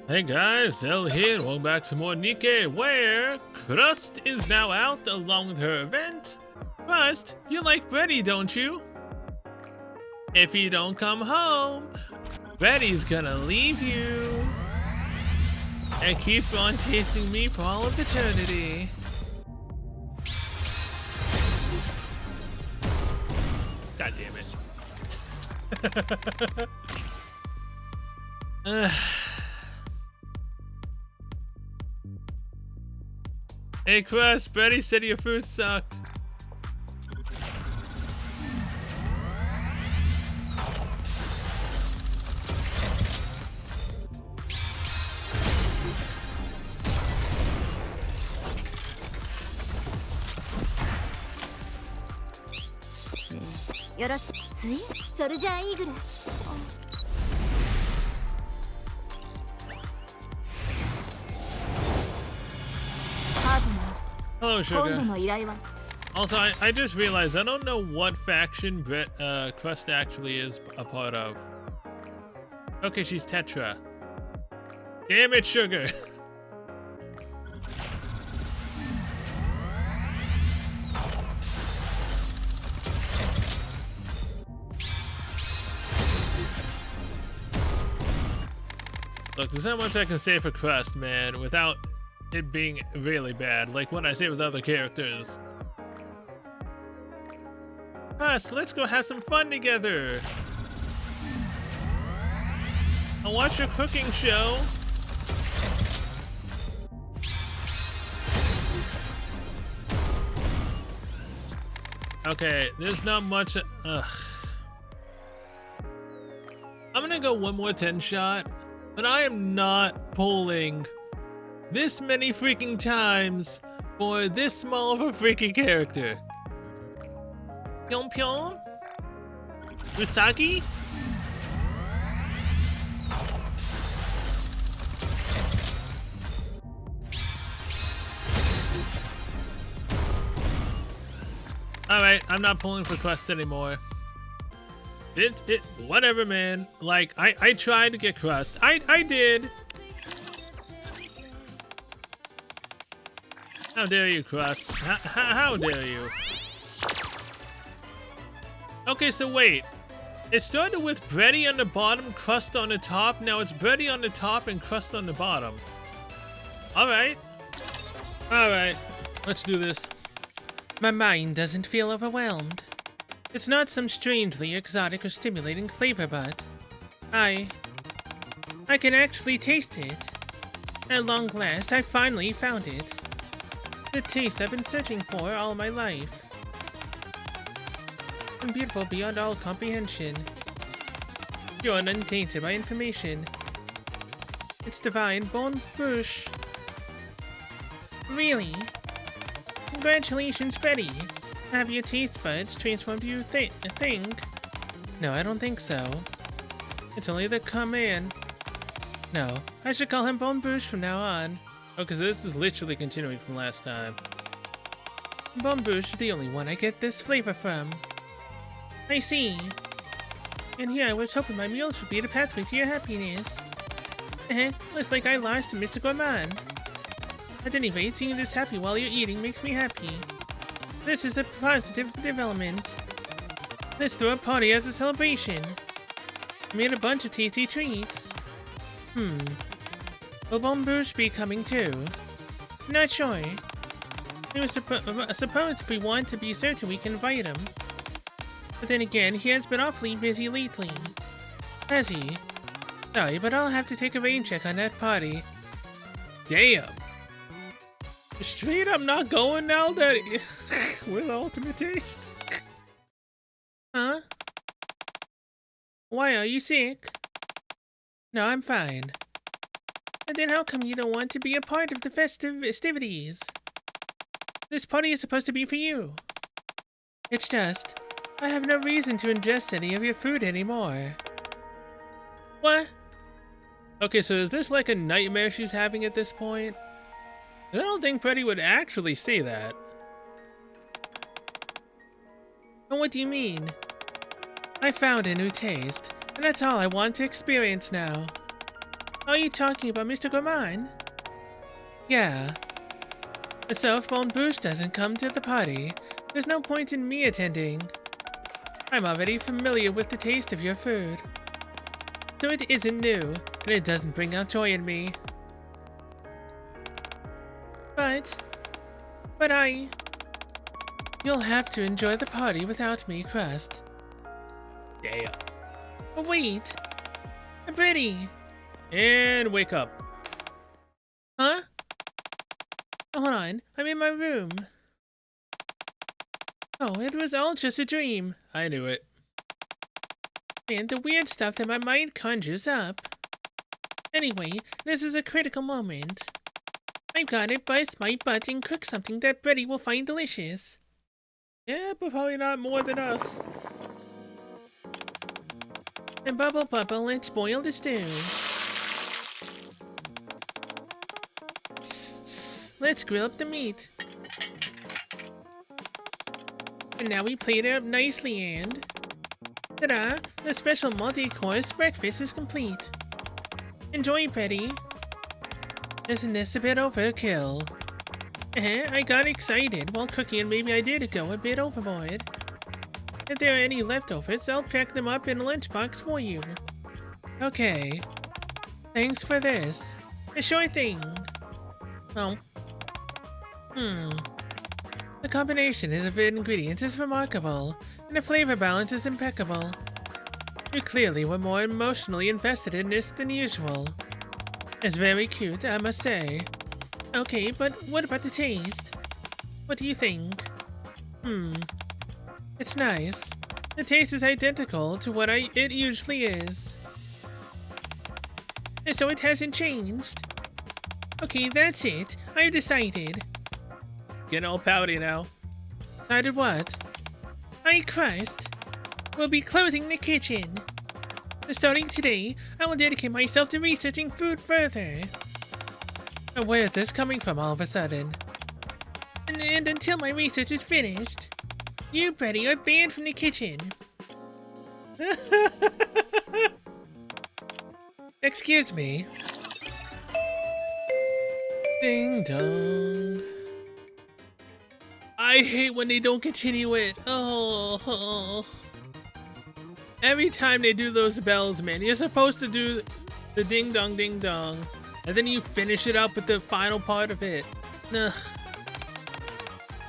Hey guys, Zell here, welcome back to more Nikke, where Crust is now out along with her event. Crust, you like Betty, don't you? If you don't come home, Betty's gonna leave you and keep on tasting me for all of eternity. God damn it. Hey Crust, Betty said your food sucked. Hello, Sugar. Also, I just realized I don't know what faction Crust actually is a part of. Okay, she's Tetra. Damn it, Sugar. Look, there's not much I can say for Crust, man, without it being really bad, like what I say with other characters. Crust, let's go have some fun together. I'll watch your cooking show. Okay, there's not much. Ugh. I'm gonna go one more 10 shot, but I am not pulling this many freaking times for this small of a freaking character. Pyong Pyong? Usagi? Alright, I'm not pulling for Crust anymore. Whatever, man. Like, I tried to get Crust. I did. How dare you, Crust? How dare you? Okay, so wait. It started with bready on the bottom, Crust on the top. Now it's bready on the top and Crust on the bottom. Alright. Alright. Let's do this. My mind doesn't feel overwhelmed. It's not some strangely exotic or stimulating flavor, but I can actually taste it. At long last, I finally found it. The taste I've been searching for all my life. And beautiful beyond all comprehension. Pure and untainted by information. It's divine bon bouche. Really? Congratulations, Betty. Have your taste buds transformed you think? No, I don't think so. It's only the command. No, I should call him Bon Bouche from now on. Oh, because this is literally continuing from last time. Bon Bouche is the only one I get this flavor from. I see. And here I was hoping my meals would be the pathway to your happiness. Looks like I lost to Mr. Gourmand. At any rate, seeing you this happy while you're eating makes me happy. This is a positive development. Let's throw a party as a celebration. I made a bunch of tasty treats. Will Bon Bouche be coming too? Not sure. It was supposed if we want to be certain we can invite him. But then again, he has been awfully busy lately. Has he? Sorry, but I'll have to take a rain check on that party. Damn! Straight up not going now that with ultimate taste. Huh? Why, are you sick? No, I'm fine. And then how come you don't want to be a part of the festivities? This party is supposed to be for you. It's just, I have no reason to ingest any of your food anymore. What? Okay, so is this like a nightmare she's having at this point? I don't think Freddy would actually say that. But what do you mean? I found a new taste, and that's all I want to experience now. Are you talking about Mr. Gourmand? Yeah. So if Bon Bouche doesn't come to the party, there's no point in me attending. I'm already familiar with the taste of your food. So it isn't new, and it doesn't bring out joy in me. But you'll have to enjoy the party without me, Crust. Damn. But wait! I'm ready! And wake up. Huh? Hold on, I'm in my room. Oh, it was all just a dream. I knew it. And the weird stuff that my mind conjures up. Anyway, this is a critical moment. I've got to bust my butt and cook something that Betty will find delicious. Yeah, but probably not more than us. And bubble, let's boil the stew. Let's grill up the meat. And now we plate it up nicely and... ta-da! The special multi-course breakfast is complete. Enjoy, Betty. Isn't this a bit overkill? I got excited while cooking and maybe I did go a bit overboard. If there are any leftovers, I'll pack them up in a lunchbox for you. Okay. Thanks for this. A sure thing. Oh. The combination of ingredients is remarkable, and the flavor balance is impeccable. You clearly were more emotionally invested in this than usual. It's very cute, I must say. Okay, but what about the taste? What do you think? It's nice. The taste is identical to what it usually is. So it hasn't changed? Okay, that's it. I've decided. Getting all pouty now. Decided what? Crust will be closing the kitchen. Starting today, I will dedicate myself to researching food further. Where is this coming from all of a sudden? And until my research is finished, you, Betty, are banned from the kitchen. Excuse me. Ding dong. I hate when they don't continue it. Oh. Every time they do those bells, man, you're supposed to do the ding dong, and then you finish it up with the final part of it. Ugh.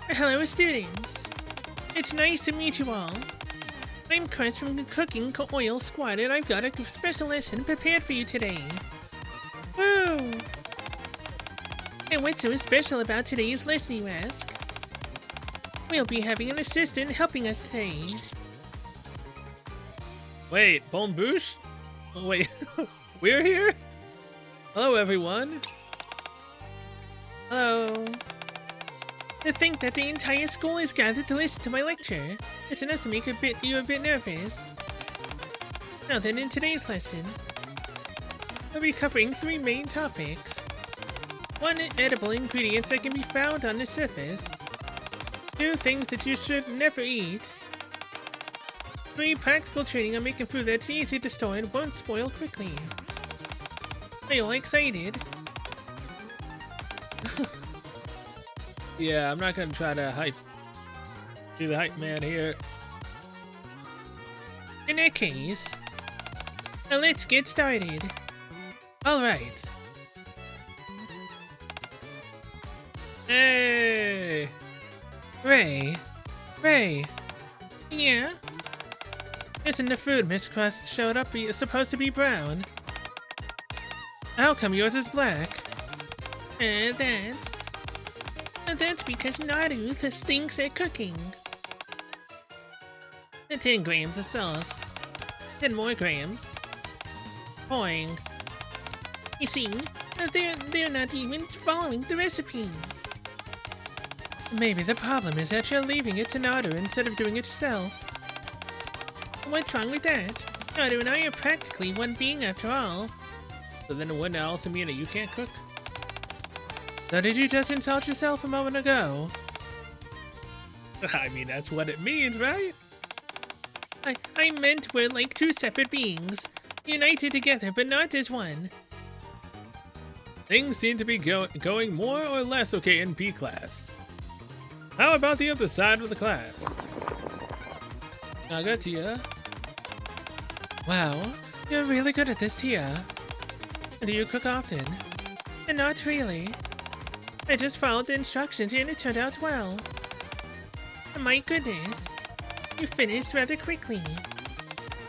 Hello, students. It's nice to meet you all. I'm Crust from the Cooking Oil Squad, and I've got a special lesson prepared for you today. Woo! And what's so special about today's lesson, you ask? We'll be having an assistant helping us today. Wait, Bon Bouche? Oh, wait, we're here? Hello, everyone. Hello. To think that the entire school is gathered to listen to my lecture. It's enough to make you a bit nervous. Now then, in today's lesson, we'll be covering 3 main topics. 1 edible ingredients that can be found on the surface. 2 things that you should never eat. 3 practical training on making food that's easy to store and won't spoil quickly. Are you all excited? Yeah, I'm not gonna try to do the hype man here. In that case, now let's get started. Alright. Hey! Ray? Yeah? Isn't the food Miss Crust showed up supposed to be brown? How come yours is black? That's because Naru stinks at cooking. 10 grams of sauce. 10 more grams. Boing. You see, they're not even following the recipe. Maybe the problem is that you're leaving it to Naru instead of doing it yourself. What's wrong with that? Naru and I are practically one being after all. So then wouldn't it also mean that you can't cook? So did you just insult yourself a moment ago? I mean, that's what it means, right? I meant we're like 2 separate beings, united together but not as one. Things seem to be going more or less okay in B class. How about the other side of the class? Naga, Tia. Wow, you're really good at this, Tia. Do you cook often? Not really. I just followed the instructions and it turned out well. My goodness, you finished rather quickly.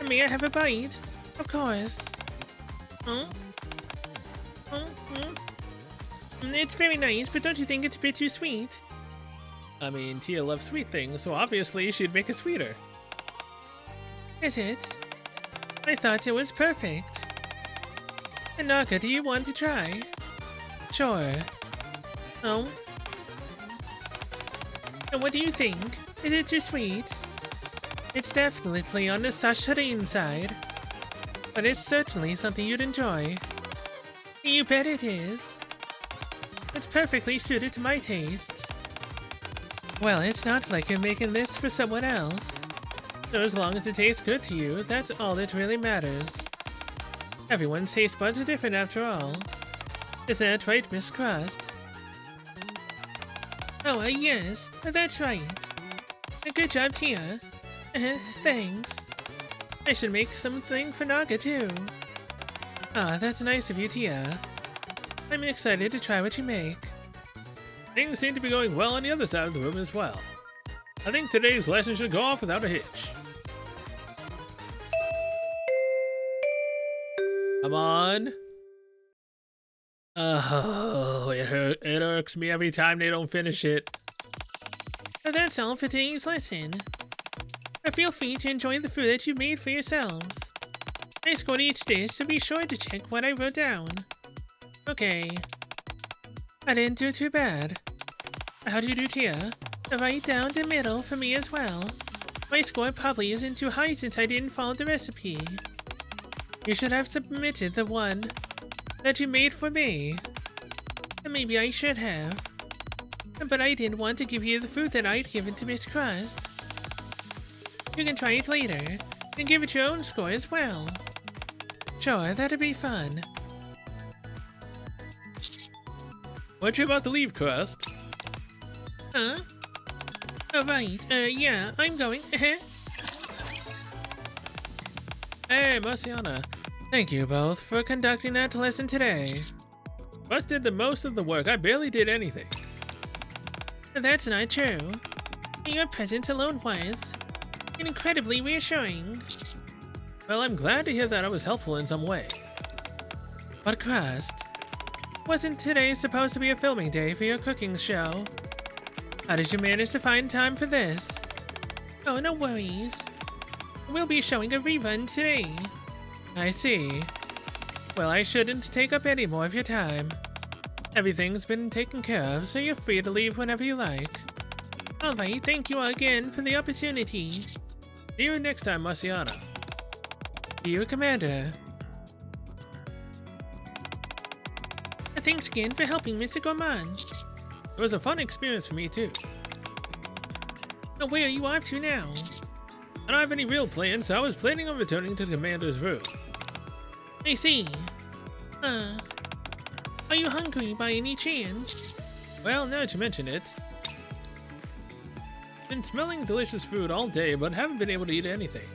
May I have a bite? Of course. It's very nice, but don't you think it's a bit too sweet? I mean, Tia loves sweet things, so obviously she'd make it sweeter. Is it? I thought it was perfect. Naga, do you want to try? Sure. Oh? And what do you think? Is it too sweet? It's definitely on the sashimi side, but it's certainly something you'd enjoy. You bet it is. It's perfectly suited to my tastes. Well, it's not like you're making this for someone else. So as long as it tastes good to you, that's all that really matters. Everyone's taste buds are different after all. Is that right, Miss Crust? Oh, yes, that's right. Good job, Tia. Thanks. I should make something for Naga, too. Ah, that's nice of you, Tia. I'm excited to try what you make. Things seem to be going well on the other side of the room as well. I think today's lesson should go off without a hitch. Come on. Oh, it irks me every time they don't finish it. That's all for today's lesson. Feel free to enjoy the food that you made for yourselves. I scored each dish, so be sure to check what I wrote down. Okay. I didn't do too bad. How'd you do, Tia? Right down the middle for me as well. My score probably isn't too high since I didn't follow the recipe. You should have submitted the one that you made for me. Maybe I should have. But I didn't want to give you the food that I'd given to Miss Crust. You can try it later, and give it your own score as well. Sure, that'd be fun. What you about to leave, Crust? Huh? Oh, right. Yeah, I'm going. Hey, Marciana. Thank you both for conducting that lesson today. Crust did the most of the work. I barely did anything. That's not true. Your presence alone was incredibly reassuring. Well, I'm glad to hear that I was helpful in some way. But Crust, wasn't today supposed to be a filming day for your cooking show? How did you manage to find time for this? Oh, no worries. We'll be showing a rerun today. I see. Well, I shouldn't take up any more of your time. Everything's been taken care of, so you're free to leave whenever you like. Alright, thank you again for the opportunity. See you next time, Marciana. See you, Commander. Thanks again for helping, Mr. Gourmand. It was a fun experience for me, too. Now, where are you off to now? I don't have any real plans, so I was planning on returning to the Commander's room. I see. Are you hungry by any chance? Well, now that you mention it. Been smelling delicious food all day, but haven't been able to eat anything.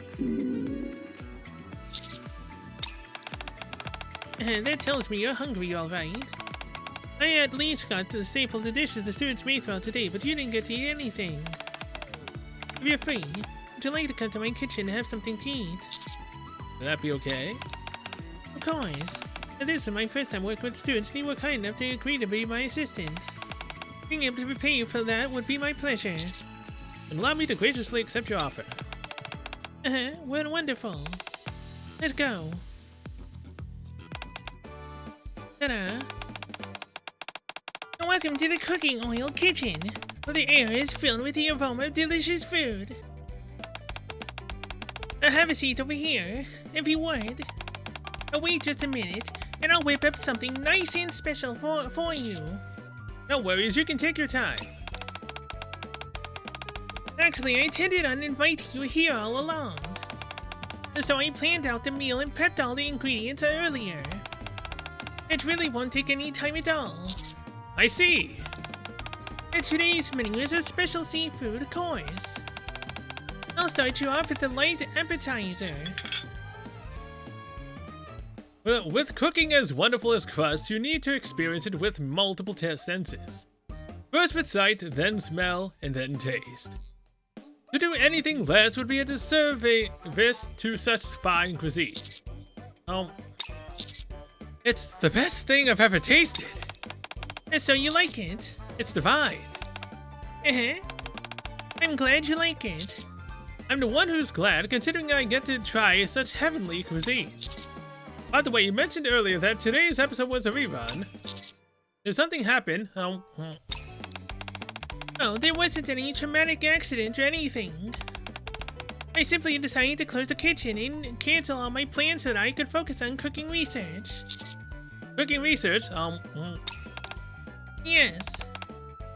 That tells me you're hungry, alright. I at least got to staple the dishes the students made throughout the day, but you didn't get to eat anything. If you're free, would you like to come to my kitchen and have something to eat? Would that be okay? Of course. This is my first time working with students, and you were kind enough to agree to be my assistant. Being able to repay you for that would be my pleasure. And allow me to graciously accept your offer. Well, wonderful. Let's go. Ta-da. Welcome to the cooking oil kitchen, where the air is filled with the aroma of delicious food. Have a seat over here, if you would. Wait just a minute, and I'll whip up something nice and special for you. No worries, you can take your time. Actually, I intended on inviting you here all along. So I planned out the meal and prepped all the ingredients earlier. It really won't take any time at all. I see. And today's menu is a special seafood course. I'll start you off with a light appetizer. Well, with cooking as wonderful as Crust, you need to experience it with multiple senses. First with sight, then smell, and then taste. To do anything less would be a disservice to such fine cuisine. It's the best thing I've ever tasted. And so you like it? It's divine. I'm glad you like it. I'm the one who's glad, considering I get to try such heavenly cuisine. By the way, you mentioned earlier that today's episode was a rerun. Did something happen? Oh, there wasn't any traumatic accident or anything. I simply decided to close the kitchen and cancel all my plans so that I could focus on cooking research. Cooking research? Yes.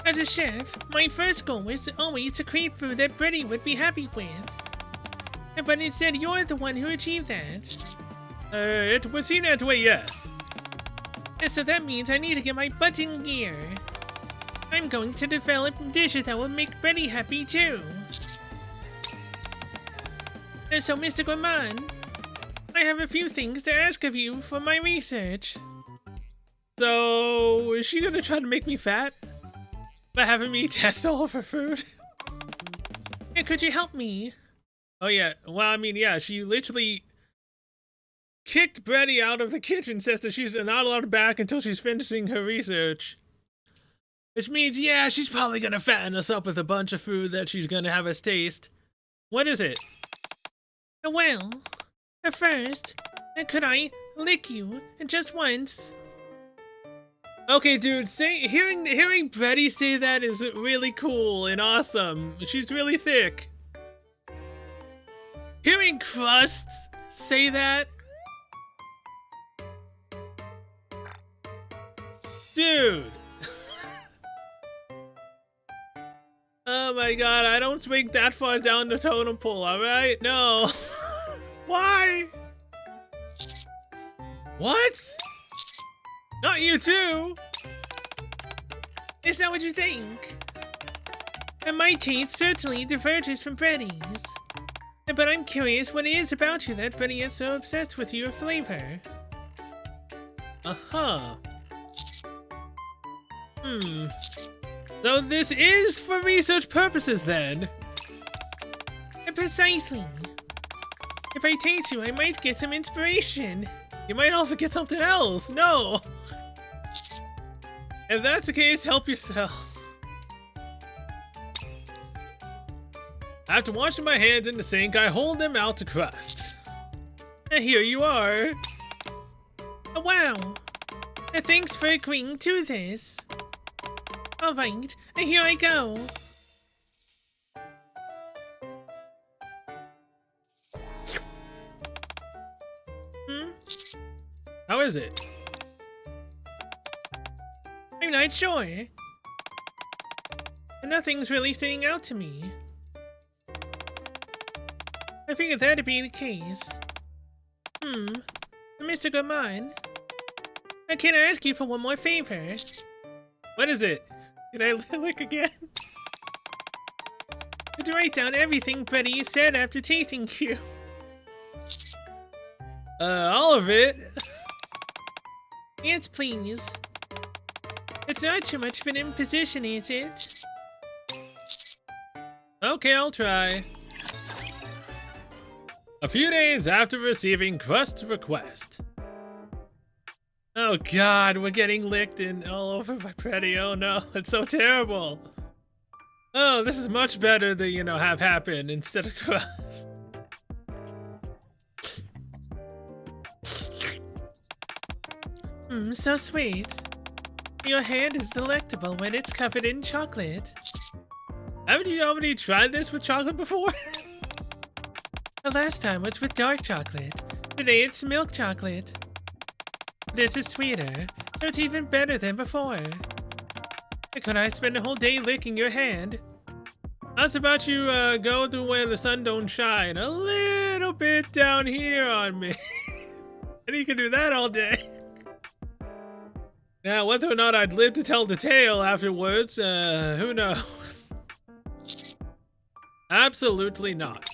As a chef, my first goal was always to create food that Brady would be happy with. But instead, you're the one who achieved that. It would seem that way, yes. And so that means I need to get my butt in gear. I'm going to develop dishes that will make Brady happy too. And so, Mr. Gourmand, I have a few things to ask of you for my research. So, is she gonna try to make me fat? By having me test all of her food? And could you help me? Oh yeah, well I mean yeah, she literally kicked Brady out of the kitchen, says that she's not allowed back until she's finishing her research. Which means, yeah, she's probably gonna fatten us up with a bunch of food that she's gonna have us taste. What is it? Well, at first, could I lick you just once? Okay, dude, hearing Brady say that is really cool and awesome. She's really thick. Hearing Crust say that? Dude! Oh my god, I don't swing that far down the totem pole, alright? No. Why? What? Not you too! Is that what you think? And my taste certainly diverges from Brady's. But I'm curious what it is about you that Brady is so obsessed with your flavor. Uh-huh. So this is for research purposes then? Precisely. If I taste you, I might get some inspiration. You might also get something else. No! If that's the case, help yourself. After washing my hands in the sink, I hold them out to Crust. And here you are. Oh, wow. Thanks for agreeing to this. Alright, here I go. How is it? I'm not sure. Nothing's really standing out to me. I figured that'd be the case. Mr. Gourmand, can I ask you for one more favor? What is it? Can I lick again? To write down everything Brady said after tasting you. All of it? Yes, please. It's not too much of an imposition, is it? Okay, I'll try. A few days after receiving Crust's request. Oh god, we're getting licked and all over by Brady. Oh no, it's so terrible. Oh, this is much better to, you know, have happen instead of Crust. So sweet. Your hand is delectable when it's covered in chocolate. Haven't you already tried this with chocolate before? The last time was with dark chocolate. Today it's milk chocolate. This is sweeter, so it's even better than before. Could I spend a whole day licking your hand? How's about you go to where the sun don't shine a little bit down here on me? And you can do that all day. Now, whether or not I'd live to tell the tale afterwards, who knows? Absolutely not.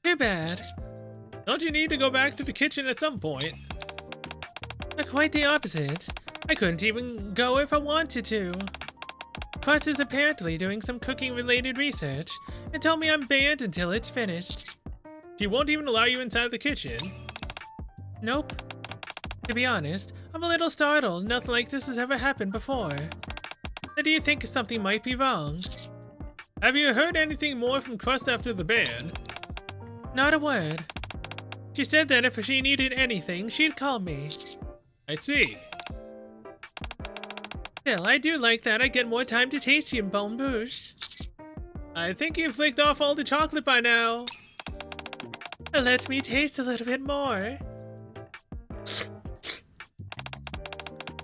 Too bad. Don't you need to go back to the kitchen at some point? Quite the opposite. I couldn't even go if I wanted to. Crust is apparently doing some cooking-related research and told me I'm banned until it's finished. She won't even allow you inside the kitchen. Nope. To be honest, I'm a little startled. Nothing like this has ever happened before. Now, do you think something might be wrong? Have you heard anything more from Crust after the ban? Not a word. She said that if she needed anything, she'd call me. I see. Still, I do like that I get more time to taste you, Bonne Bouche. I think you've licked off all the chocolate by now. Let me taste a little bit more.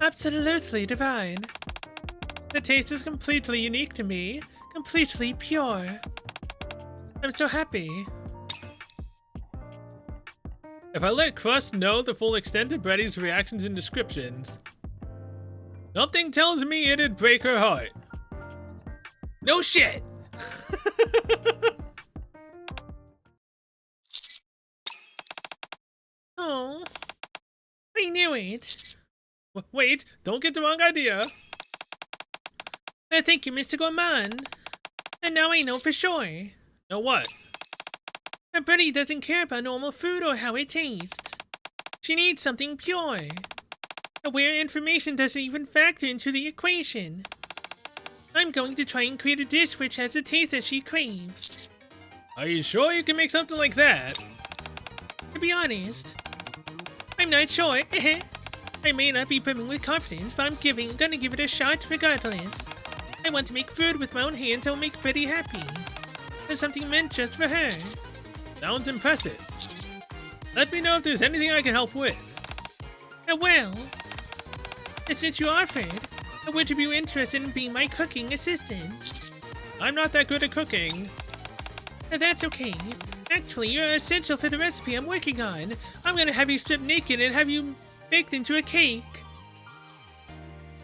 Absolutely divine. The taste is completely unique to me, completely pure. I'm so happy. If I let Crust know the full extent of Betty's reactions and descriptions, something tells me it'd break her heart. No shit! Oh, I knew it. Wait, don't get the wrong idea. Thank you, Mr. Gourmand. And now I know for sure. Know what? That Betty doesn't care about normal food or how it tastes. She needs something pure. Where information doesn't even factor into the equation. I'm going to try and create a dish which has the taste that she craves. Are you sure you can make something like that? To be honest, I'm not sure. I may not be brimming with confidence, but I'm gonna give it a shot regardless. I want to make food with my own hands that will make Betty happy. There's something meant just for her. Sounds impressive. Let me know if there's anything I can help with. Well, since you offered, would you be interested in being my cooking assistant? I'm not that good at cooking. That's okay. Actually, you're essential for the recipe I'm working on. I'm gonna have you stripped naked and have you baked into a cake.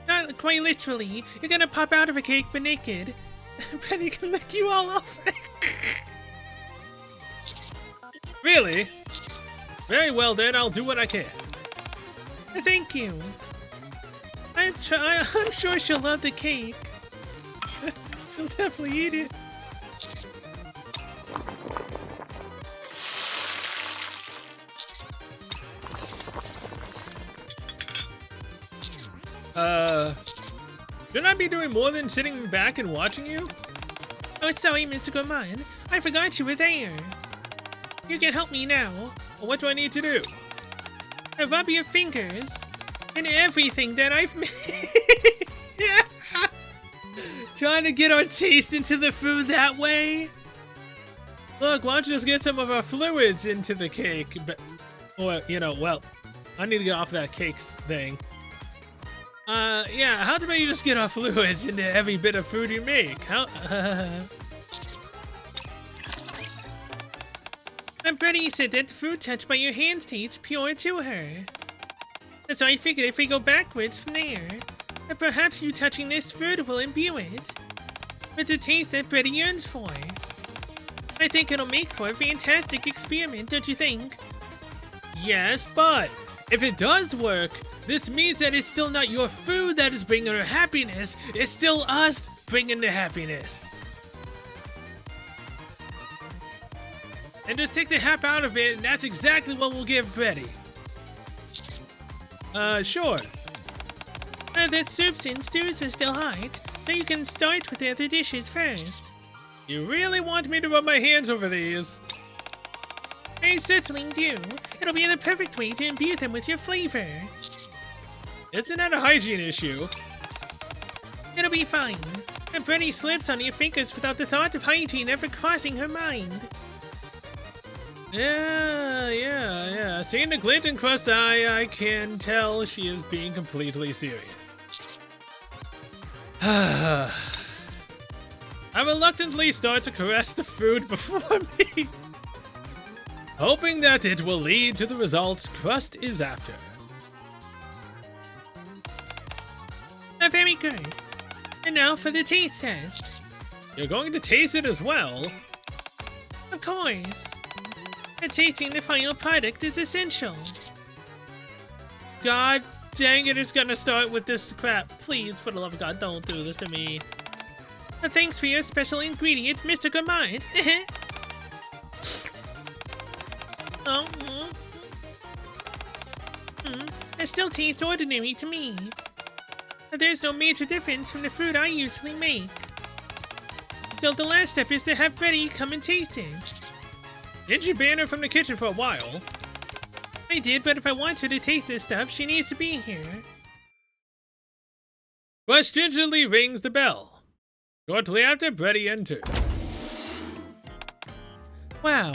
Not quite literally. You're gonna pop out of a cake, but naked. Betty can lick you all off. Really? Very well then, I'll do what I can. Thank you. I'm sure she'll love the cake. She'll definitely eat it. Shouldn't I be doing more than sitting back and watching you? Oh, sorry, Mr. Gourmand. I forgot you were there. You can help me now. Well, what do I need to do? Rub your fingers in everything that I've made. Trying to get our taste into the food that way? Look, why don't you just get some of our fluids into the cake? Or, you know, well, I need to get off that cake thing. Yeah, how about you just get our fluids into every bit of food you make? How, I'm pretty said that the food touched by your hands tastes pure to her. So I figured if we go backwards from there, that perhaps you touching this food will imbue it with the taste that Betty yearns for. I think it'll make for a fantastic experiment, don't you think? Yes, but if it does work, this means that it's still not your food that is bringing her happiness, it's still us bringing the happiness. And just take the hap out of it, and that's exactly what we'll give Betty. Sure. The soups and stews are still hot, so you can start with the other dishes first. You really want me to rub my hands over these? I certainly do. It'll be the perfect way to imbue them with your flavor. Isn't that a hygiene issue? It'll be fine. And Betty slips on your fingers without the thought of hygiene ever crossing her mind. Yeah. Seeing the glint in Crust's eye, I can tell she is being completely serious. I reluctantly start to caress the food before me, hoping that it will lead to the results Crust is after. Very good. And now for the taste test. You're going to taste it as well? Of course. And tasting the final product is essential. God dang it, it's gonna start with this crap. Please, for the love of God, don't do this to me. Thanks for your special ingredient, Mr. Gourmand. Oh, it still tastes ordinary to me. There's no major difference from the food I usually make. So the last step is to have Betty come and taste it. Didn't you ban her from the kitchen for a while? I did, but if I want her to taste this stuff, she needs to be here. Crust gingerly rings the bell. Shortly after, Betty enters. Wow.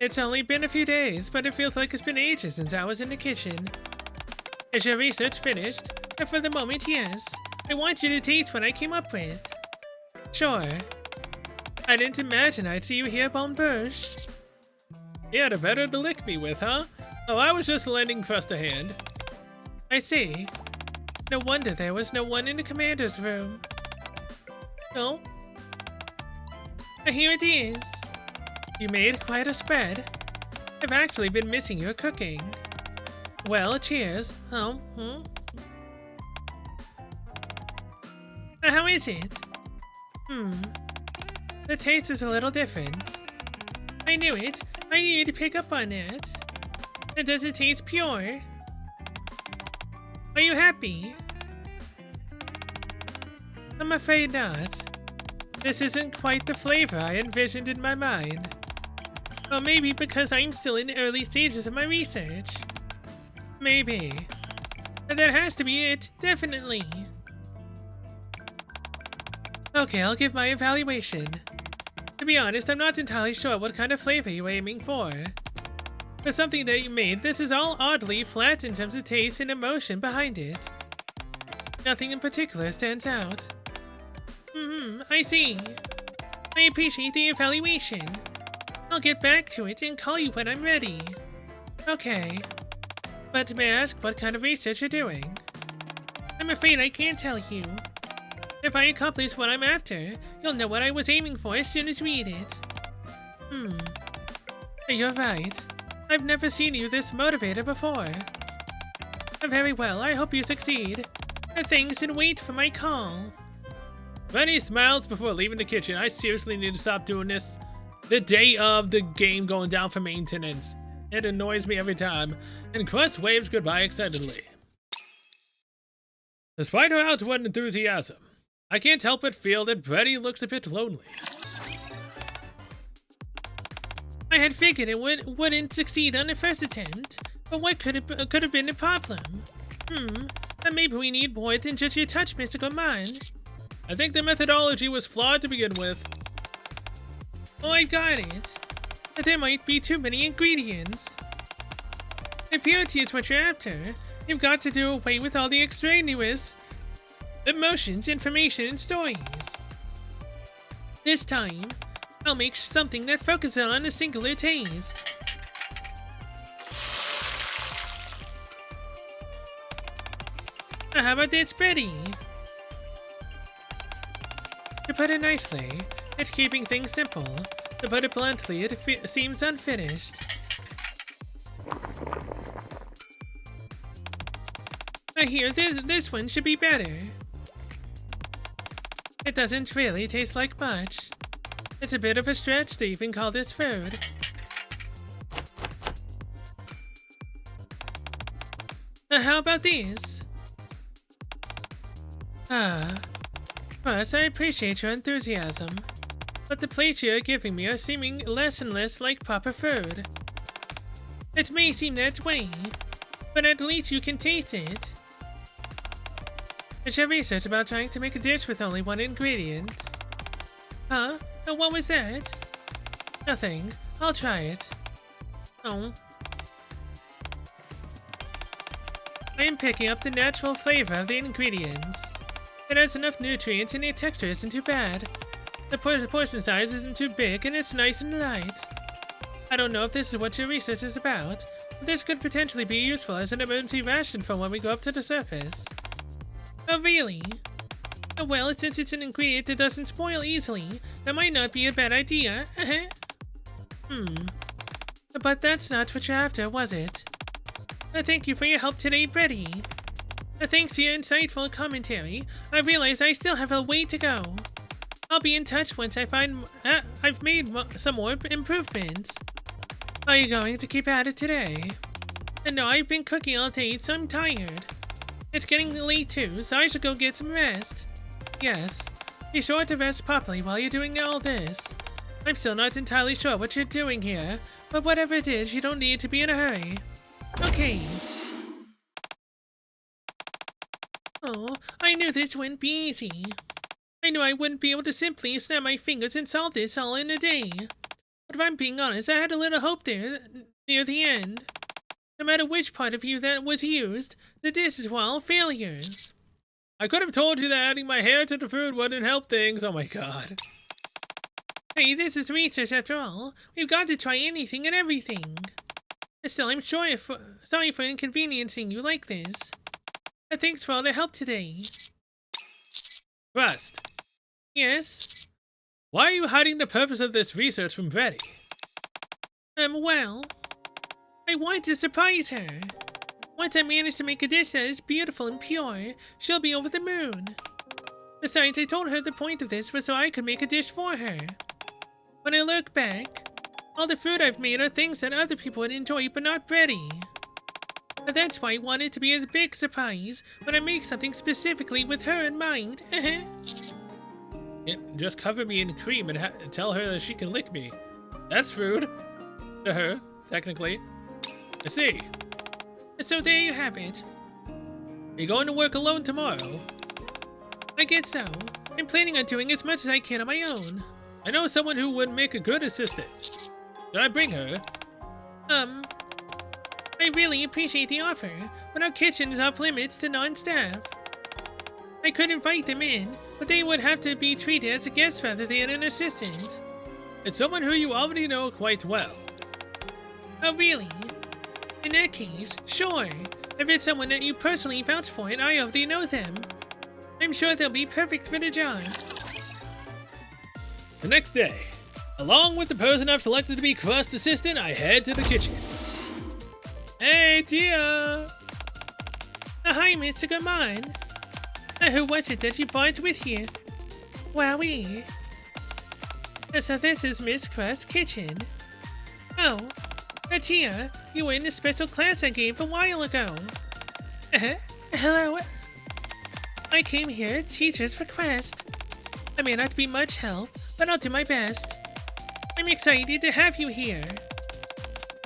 It's only been a few days, but it feels like it's been ages since I was in the kitchen. Is your research finished? For the moment, yes. I want you to taste what I came up with. Sure. I didn't imagine I'd see you here, Bon Burge. You had a better to lick me with, huh? Oh, I was just lending Crust a hand. I see. No wonder there was no one in the commander's room. Oh. Here it is. You made quite a spread. I've actually been missing your cooking. Well, cheers. How is it? The taste is a little different. I knew it. I knew you'd pick up on it. And does it taste pure? Are you happy? I'm afraid not. This isn't quite the flavor I envisioned in my mind. Or maybe because I'm still in the early stages of my research. Maybe. That has to be it, definitely. Okay, I'll give my evaluation. To be honest, I'm not entirely sure what kind of flavor you're aiming for. For something that you made, this is all oddly flat in terms of taste and emotion behind it. Nothing in particular stands out. I see. I appreciate the evaluation. I'll get back to it and call you when I'm ready. Okay. But may I ask what kind of research you're doing? I'm afraid I can't tell you. If I accomplish what I'm after, you'll know what I was aiming for as soon as you eat it. You're right. I've never seen you this motivated before. Very well, I hope you succeed. Thanks and wait for my call. Betty smiles before leaving the kitchen. I seriously need to stop doing this. The day of the game going down for maintenance. It annoys me every time. And Crust waves goodbye excitedly. Despite her outward enthusiasm, I can't help but feel that Betty looks a bit lonely. I had figured it wouldn't succeed on the first attempt, but what could have been the problem? Maybe we need more than just your touch, Mr. Gourmand. I think the methodology was flawed to begin with. Oh, I got it. There might be too many ingredients. If purity is what you're after, you've got to do away with all the extraneous emotions, information, and stories. This time, I'll make something that focuses on a singular taste. How about this, Betty? To put it nicely, it's keeping things simple. To put it bluntly, it seems unfinished. I hear this one should be better. It doesn't really taste like much. It's a bit of a stretch to even call this food. How about these? Plus, I appreciate your enthusiasm, but the plates you're giving me are seeming less and less like proper food. It may seem that way, but at least you can taste it. Is your research about trying to make a dish with only one ingredient? Huh? What was that? Nothing. I'll try it. Oh. I am picking up the natural flavor of the ingredients. It has enough nutrients and the texture isn't too bad. The portion size isn't too big and it's nice and light. I don't know if this is what your research is about, but this could potentially be useful as an emergency ration for when we go up to the surface. Oh, really? Oh, well, since it's an ingredient that doesn't spoil easily, that might not be a bad idea. But that's not what you're after, was it? Thank you for your help today, Betty. Thanks to your insightful commentary, I realize I still have a way to go. I'll be in touch once I find I've made some more improvements. Are you going to keep at it today? No, I've been cooking all day, so I'm tired. It's getting late too, so I should go get some rest. Yes, be sure to rest properly while you're doing all this. I'm still not entirely sure what you're doing here, but whatever it is, you don't need to be in a hurry. Okay. Oh, I knew this wouldn't be easy. I knew I wouldn't be able to simply snap my fingers and solve this all in a day. But if I'm being honest, I had a little hope there near the end. No matter which part of you that was used, the dishes were all failures. I could have told you that adding my hair to the food wouldn't help things. Oh my god. Hey, this is research after all. We've got to try anything and everything. Still, I'm sorry for inconveniencing you like this. Thanks for all the help today. Crust. Yes? Why are you hiding the purpose of this research from Betty? Well, I wanted to surprise her. Once I manage to make a dish that is beautiful and pure, she'll be over the moon. Besides, I told her the point of this was so I could make a dish for her. When I look back, all the food I've made are things that other people would enjoy but not Betty. But that's why I want it to be a big surprise when I make something specifically with her in mind. Just cover me in cream and tell her that she can lick me. That's food. To her, technically. I see. So there you have it. Are you going to work alone tomorrow? I guess so. I'm planning on doing as much as I can on my own. I know someone who would make a good assistant. Should I bring her? I really appreciate the offer, but our kitchen is off limits to non-staff. I could invite them in, but they would have to be treated as a guest rather than an assistant. It's someone who you already know quite well. Oh, really? In that case, sure. If it's someone that you personally vouch for and I already know them, I'm sure they'll be perfect for the job. The next day, along with the person I've selected to be Crust's assistant, I head to the kitchen. Hey, Tia! Hi, Mr. Gaman. Who was it that you brought with you? Wowee. So this is Miss Crust's kitchen. Oh, Tia, you were in the special class I gave a while ago. Hello. I came here at Teacher's request. I may not be much help, but I'll do my best. I'm excited to have you here.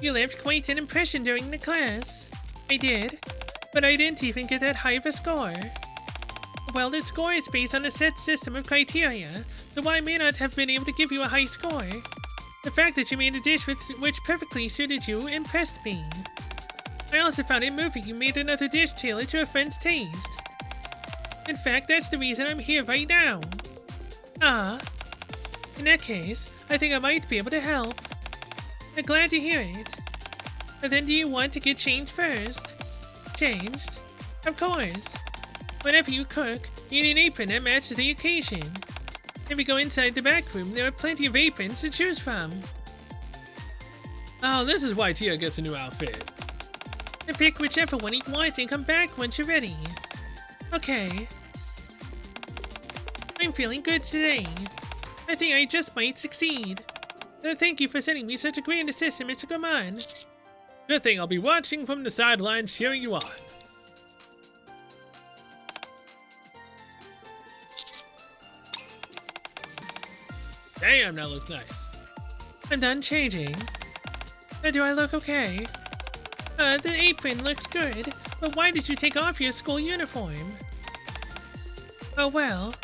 You left quite an impression during the class. I did, but I didn't even get that high of a score. Well, the score is based on a set system of criteria, so while I may not have been able to give you a high score, the fact that you made a dish which perfectly suited you impressed me. I also found it moving you made another dish tailored to a friend's taste. In fact, that's the reason I'm here right now. In that case, I think I might be able to help. I'm glad to hear it. And then do you want to get changed first? Changed? Of course. Whenever you cook, you need an apron that matches the occasion. If we go inside the back room, there are plenty of aprons to choose from. Oh, this is why Tia gets a new outfit. And pick whichever one you want and come back once you're ready. Okay. I'm feeling good today. I think I just might succeed. Thank you for sending me such a grand assistant, Mr. Gaman. Good thing I'll be watching from the sidelines cheering you on. Damn, that looks nice. I'm done changing. Do I look okay? The apron looks good, but why did you take off your school uniform? Oh well.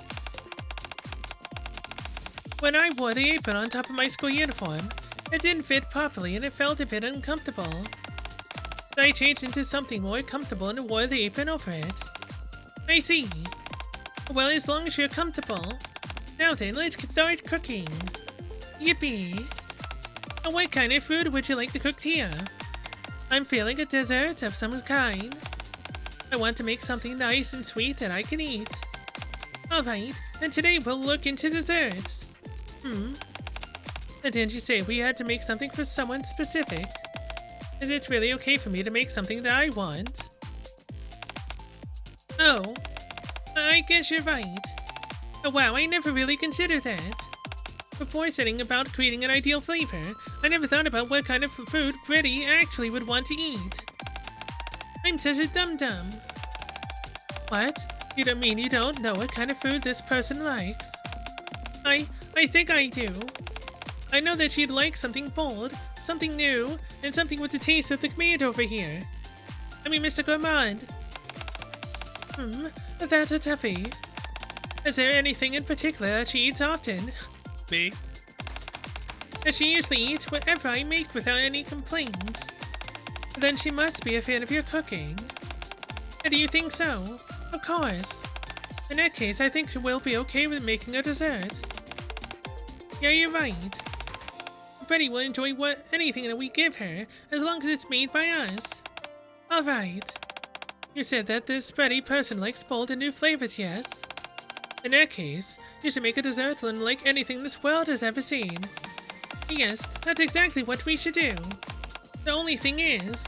When I wore the apron on top of my school uniform, it didn't fit properly and it felt a bit uncomfortable. So I changed into something more comfortable and wore the apron over it. I see. Well, as long as you're comfortable. Now then, let's start cooking. Yippee! What kind of food would you like to cook, Tia? I'm feeling a dessert of some kind. I want to make something nice and sweet that I can eat. Alright, and today we'll look into desserts. Didn't you say we had to make something for someone specific? Is it really okay for me to make something that I want? Oh, I guess you're right. Oh wow, I never really considered that. Before setting about creating an ideal flavor, I never thought about what kind of food Brittany actually would want to eat. I'm such a dum-dum. What? You don't mean you don't know what kind of food this person likes? I think I do. I know that she'd like something bold, something new, and something with the taste of the command over here. I mean, Mr. Gourmand. That's a toughie. Is there anything in particular that she eats often? Me? Does she usually eat whatever I make without any complaints? Then she must be a fan of your cooking. Do you think so? Of course. In that case, I think we'll be okay with making a dessert. Yeah, you're right. Betty will enjoy anything that we give her, as long as it's made by us. Alright. You said that this Betty person likes bold and new flavors, yes? In that case, you should make a dessert unlike anything this world has ever seen. Yes, that's exactly what we should do. The only thing is,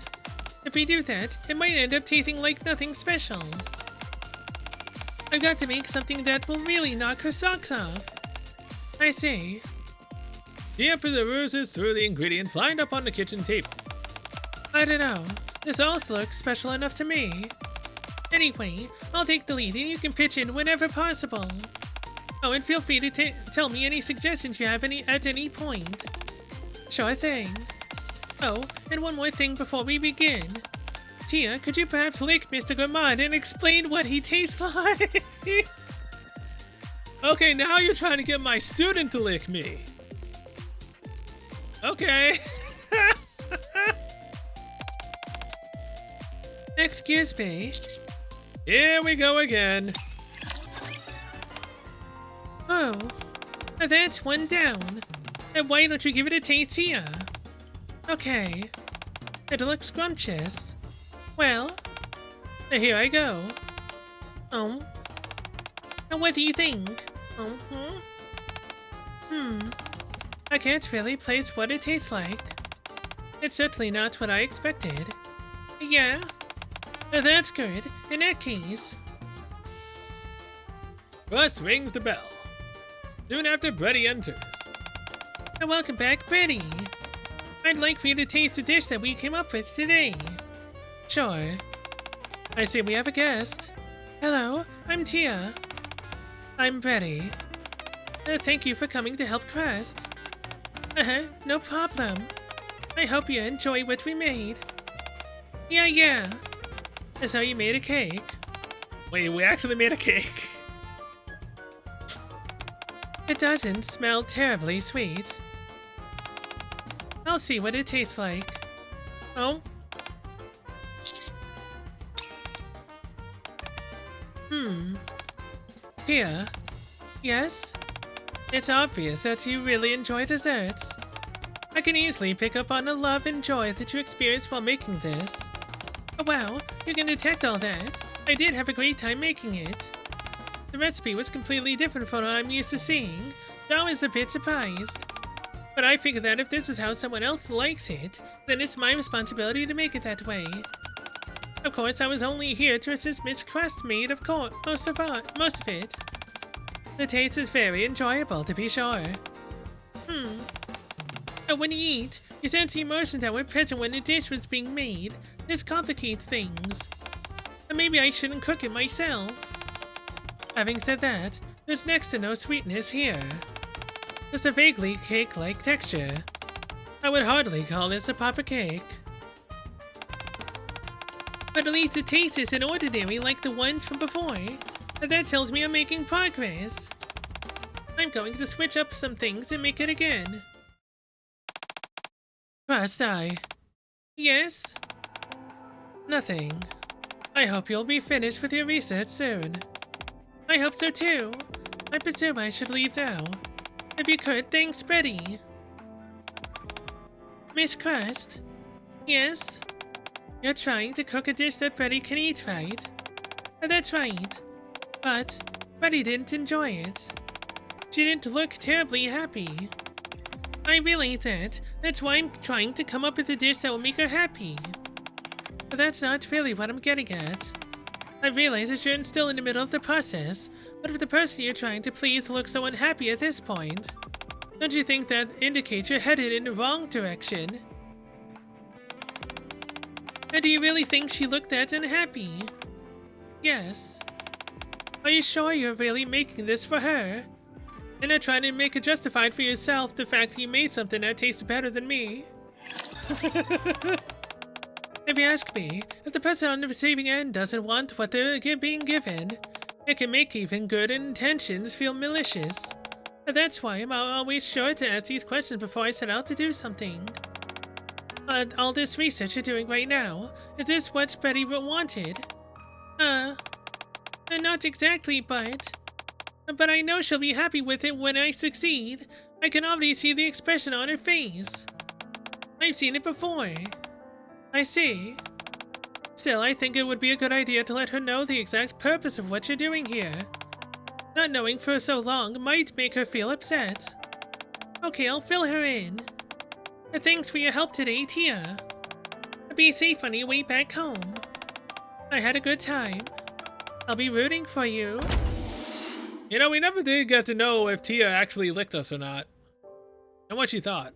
if we do that, it might end up tasting like nothing special. I've got to make something that will really knock her socks off. I see. Tia peruses through the ingredients lined up on the kitchen table. I don't know. This also looks special enough to me. Anyway, I'll take the lead and you can pitch in whenever possible. Oh, and feel free to tell me any suggestions you have at any point. Sure thing. Oh, and one more thing before we begin. Tia, could you perhaps lick Mr. Gourmand and explain what he tastes like? Okay, now you're trying to get my student to lick me. Okay. Excuse me. Here we go again. Oh, that's one down. And why don't you give it a taste, Tia? Okay. It looks scrumptious. Well, here I go. And what do you think? I can't really place what it tastes like. It's certainly not what I expected. Yeah? That's good. In that case... Crust rings the bell. Soon after, Betty enters. And welcome back, Betty. I'd like for you to taste the dish that we came up with today. Sure. I see we have a guest. Hello, I'm Tia. I'm Betty. Thank you for coming to help Crust. No problem. I hope you enjoy what we made. Yeah. So you made a cake. Wait, we actually made a cake? It doesn't smell terribly sweet. I'll see what it tastes like. Oh? Here. Yes? It's obvious that you really enjoy desserts. I can easily pick up on the love and joy that you experienced while making this. Oh wow, you can detect all that. I did have a great time making it. The recipe was completely different from what I'm used to seeing, so I was a bit surprised. But I figured that if this is how someone else likes it, then it's my responsibility to make it that way. Of course, I was only here to assist Miss Crust made, of course, most of it. The taste is very enjoyable, to be sure. And when you eat, you sense the emotions that were present when the dish was being made. This complicates things. And maybe I shouldn't cook it myself. Having said that, there's next to no sweetness here. Just a vaguely cake-like texture. I would hardly call this a proper cake. But at least the taste isn't ordinary like the ones from before. And that tells me I'm making progress. I'm going to switch up some things and make it again. Crust, Yes? Nothing. I hope you'll be finished with your research soon. I hope so too. I presume I should leave now. If you could, thanks, Betty. Miss Crust? Yes? You're trying to cook a dish that Betty can eat, right? That's right. But Betty didn't enjoy it. She didn't look terribly happy. I realize that. That's why I'm trying to come up with a dish that will make her happy. But that's not really what I'm getting at. I realize that you're still in the middle of the process, but if the person you're trying to please looks so unhappy at this point, don't you think that indicates you're headed in the wrong direction? And do you really think she looked that unhappy? Yes. Are you sure you're really making this for her? And not trying to make it justified for yourself the fact that you made something that tastes better than me? If you ask me, if the person on the receiving end doesn't want what they're being given, it can make even good intentions feel malicious. And that's why I'm always sure to ask these questions before I set out to do something. All this research you're doing right now, is this what Betty wanted? Not exactly, but I know she'll be happy with it when I succeed. I can already see the expression on her face. I've seen it before. I see. Still, I think it would be a good idea to let her know the exact purpose of what you're doing here. Not knowing for so long might make her feel upset. Okay, I'll fill her in. Thanks for your help today, Tia. Be safe on your way back home. I had a good time. I'll be rooting for you. You know, we never did get to know if Tia actually licked us or not. And what she thought.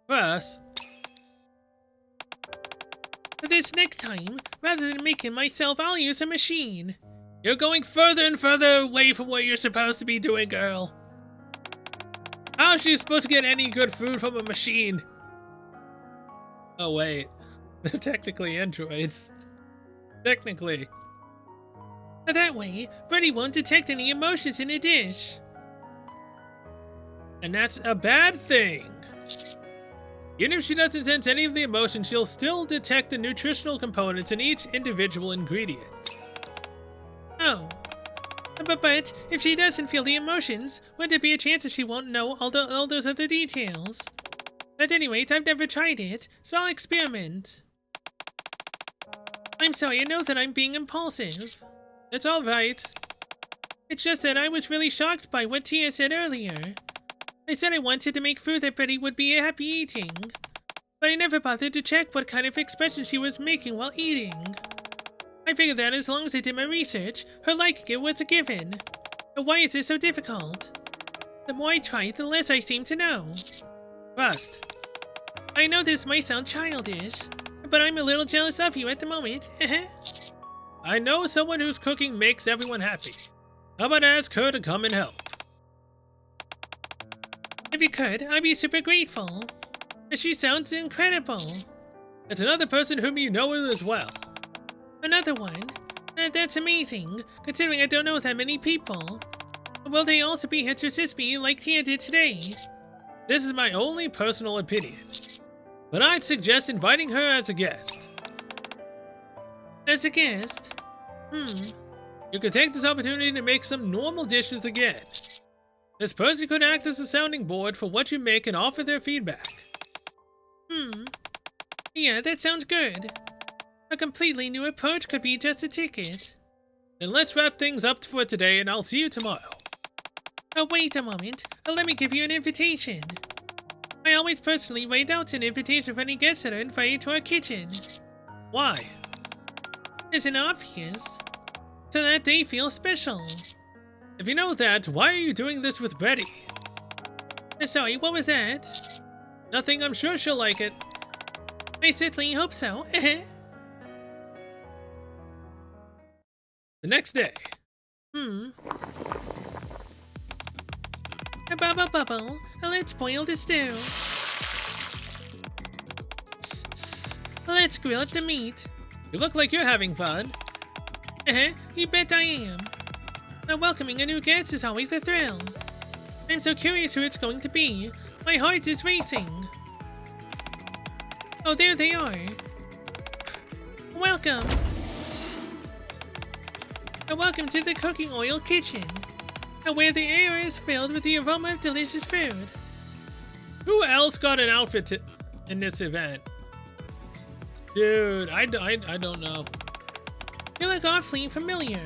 Crust. This next time, rather than making myself, I'll use a machine. You're going further and further away from what you're supposed to be doing, girl. How is she supposed to get any good food from a machine? Oh, wait. They're technically androids. Technically. That way, Betty won't detect any emotions in a dish. And that's a bad thing. Even if she doesn't sense any of the emotions, she'll still detect the nutritional components in each individual ingredient. Oh. But if she doesn't feel the emotions, wouldn't there be a chance that she won't know all those other details? At any rate, I've never tried it, so I'll experiment. I'm sorry, I know that I'm being impulsive. It's alright. It's just that I was really shocked by what Tia said earlier. I said I wanted to make food that Betty would be happy eating, but I never bothered to check what kind of expression she was making while eating. I figured that as long as I did my research, her liking it was a given. But why is this so difficult? The more I try, the less I seem to know. Crust. I know this might sound childish, but I'm a little jealous of you at the moment. I know someone whose cooking makes everyone happy. How about I ask her to come and help? If you could, I'd be super grateful. She sounds incredible. It's another person whom you know as well. Another one? That's amazing, considering I don't know that many people. Will they also be here to assist me like Tia did today? This is my only personal opinion, but I'd suggest inviting her as a guest. As a guest? You could take this opportunity to make some normal dishes again. This person could act as a sounding board for what you make and offer their feedback. Yeah, that sounds good. A completely new approach could be just a ticket. Then let's wrap things up for today, and I'll see you tomorrow. Oh, wait a moment. Let me give you an invitation. I always personally write out an invitation for any guests that are invited to our kitchen. Why? Isn't it obvious? So that they feel special. If you know that, why are you doing this with Betty? Sorry, what was that? Nothing, I'm sure she'll like it. I certainly hope so. The next day. Bubble, let's boil the stew. Let's grill up the meat. You look like you're having fun. You bet I am. Welcoming a new guest is always a thrill. I'm so curious who it's going to be. My heart is racing. Oh, there they are. Welcome. Welcome to the cooking oil kitchen, where the air is filled with the aroma of delicious food. Who else got an outfit in this event? Dude, I don't know. You look awfully familiar.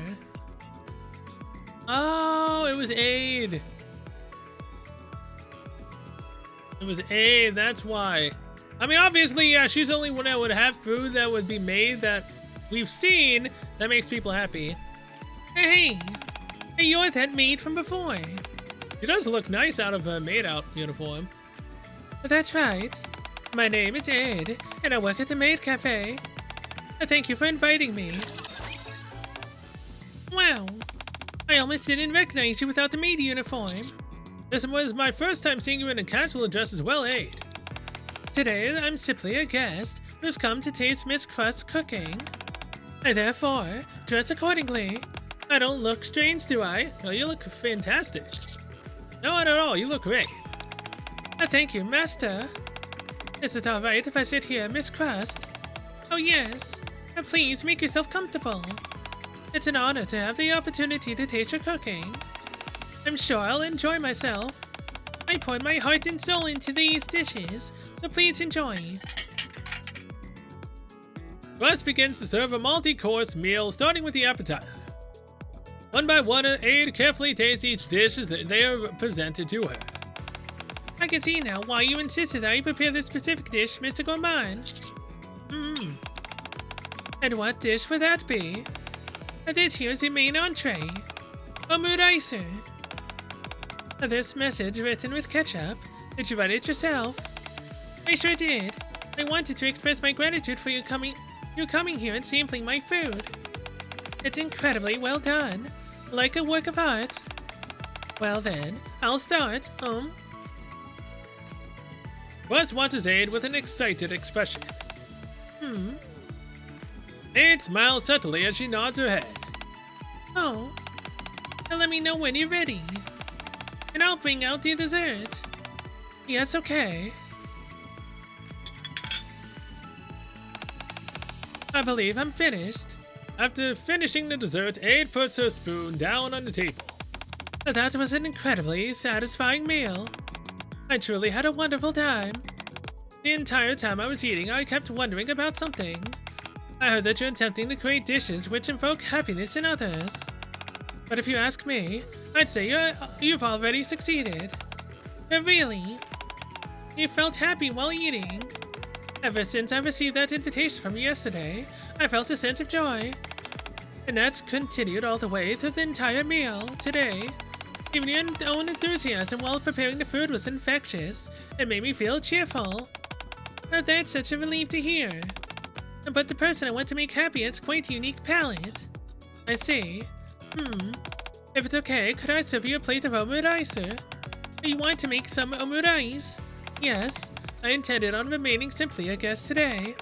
Oh, it was Aid. It was Aid, that's why. I mean, obviously, yeah, she's the only one that would have food that would be made that we've seen that makes people happy. Hey, you're that maid from before. She does look nice out of her maid-out uniform. That's right. My name is Ed, and I work at the Maid Cafe. Thank you for inviting me. Wow, I almost didn't recognize you without the maid uniform. This was my first time seeing you in a casual dress as well, Aid. Today, I'm simply a guest who's come to taste Miss Crust's cooking. I therefore dress accordingly. I don't look strange, do I? No, you look fantastic. No, not at all. You look great. Thank you, Master. Is it alright if I sit here, Miss Crust? Oh yes. Please make yourself comfortable. It's an honor to have the opportunity to taste your cooking. I'm sure I'll enjoy myself. I poured my heart and soul into these dishes, so please enjoy. Crust begins to serve a multi-course meal, starting with the appetizer. One by one, Aid carefully tastes each dish as they are presented to her. I can see now why you insisted that I prepare this specific dish, Mr. Gourmand. And what dish would that be? This here's the main entree. Omuricer. This message written with ketchup. Did you write it yourself? I sure did. I wanted to express my gratitude for you coming here and sampling my food. It's incredibly well done. Like a work of art. Well then, I'll start. Crust watches Aid with an excited expression. Aid smiles subtly as she nods her head. Oh. Now let me know when you're ready. And I'll bring out the dessert. Yes, okay. I believe I'm finished. After finishing the dessert, Aid puts her spoon down on the table. That was an incredibly satisfying meal. I truly had a wonderful time. The entire time I was eating, I kept wondering about something. I heard that you're attempting to create dishes which invoke happiness in others. But if you ask me, I'd say you've already succeeded. But really, you felt happy while eating. Ever since I received that invitation from you yesterday, I felt a sense of joy. And that's continued all the way through the entire meal today. Even your own enthusiasm while preparing the food was infectious. It made me feel cheerful. That's such a relief to hear. But the person I want to make happy has quite a unique palate. I see. If it's okay, could I serve you a plate of omuricer? You want to make some omurice? Yes, I intended on remaining simply a guest today.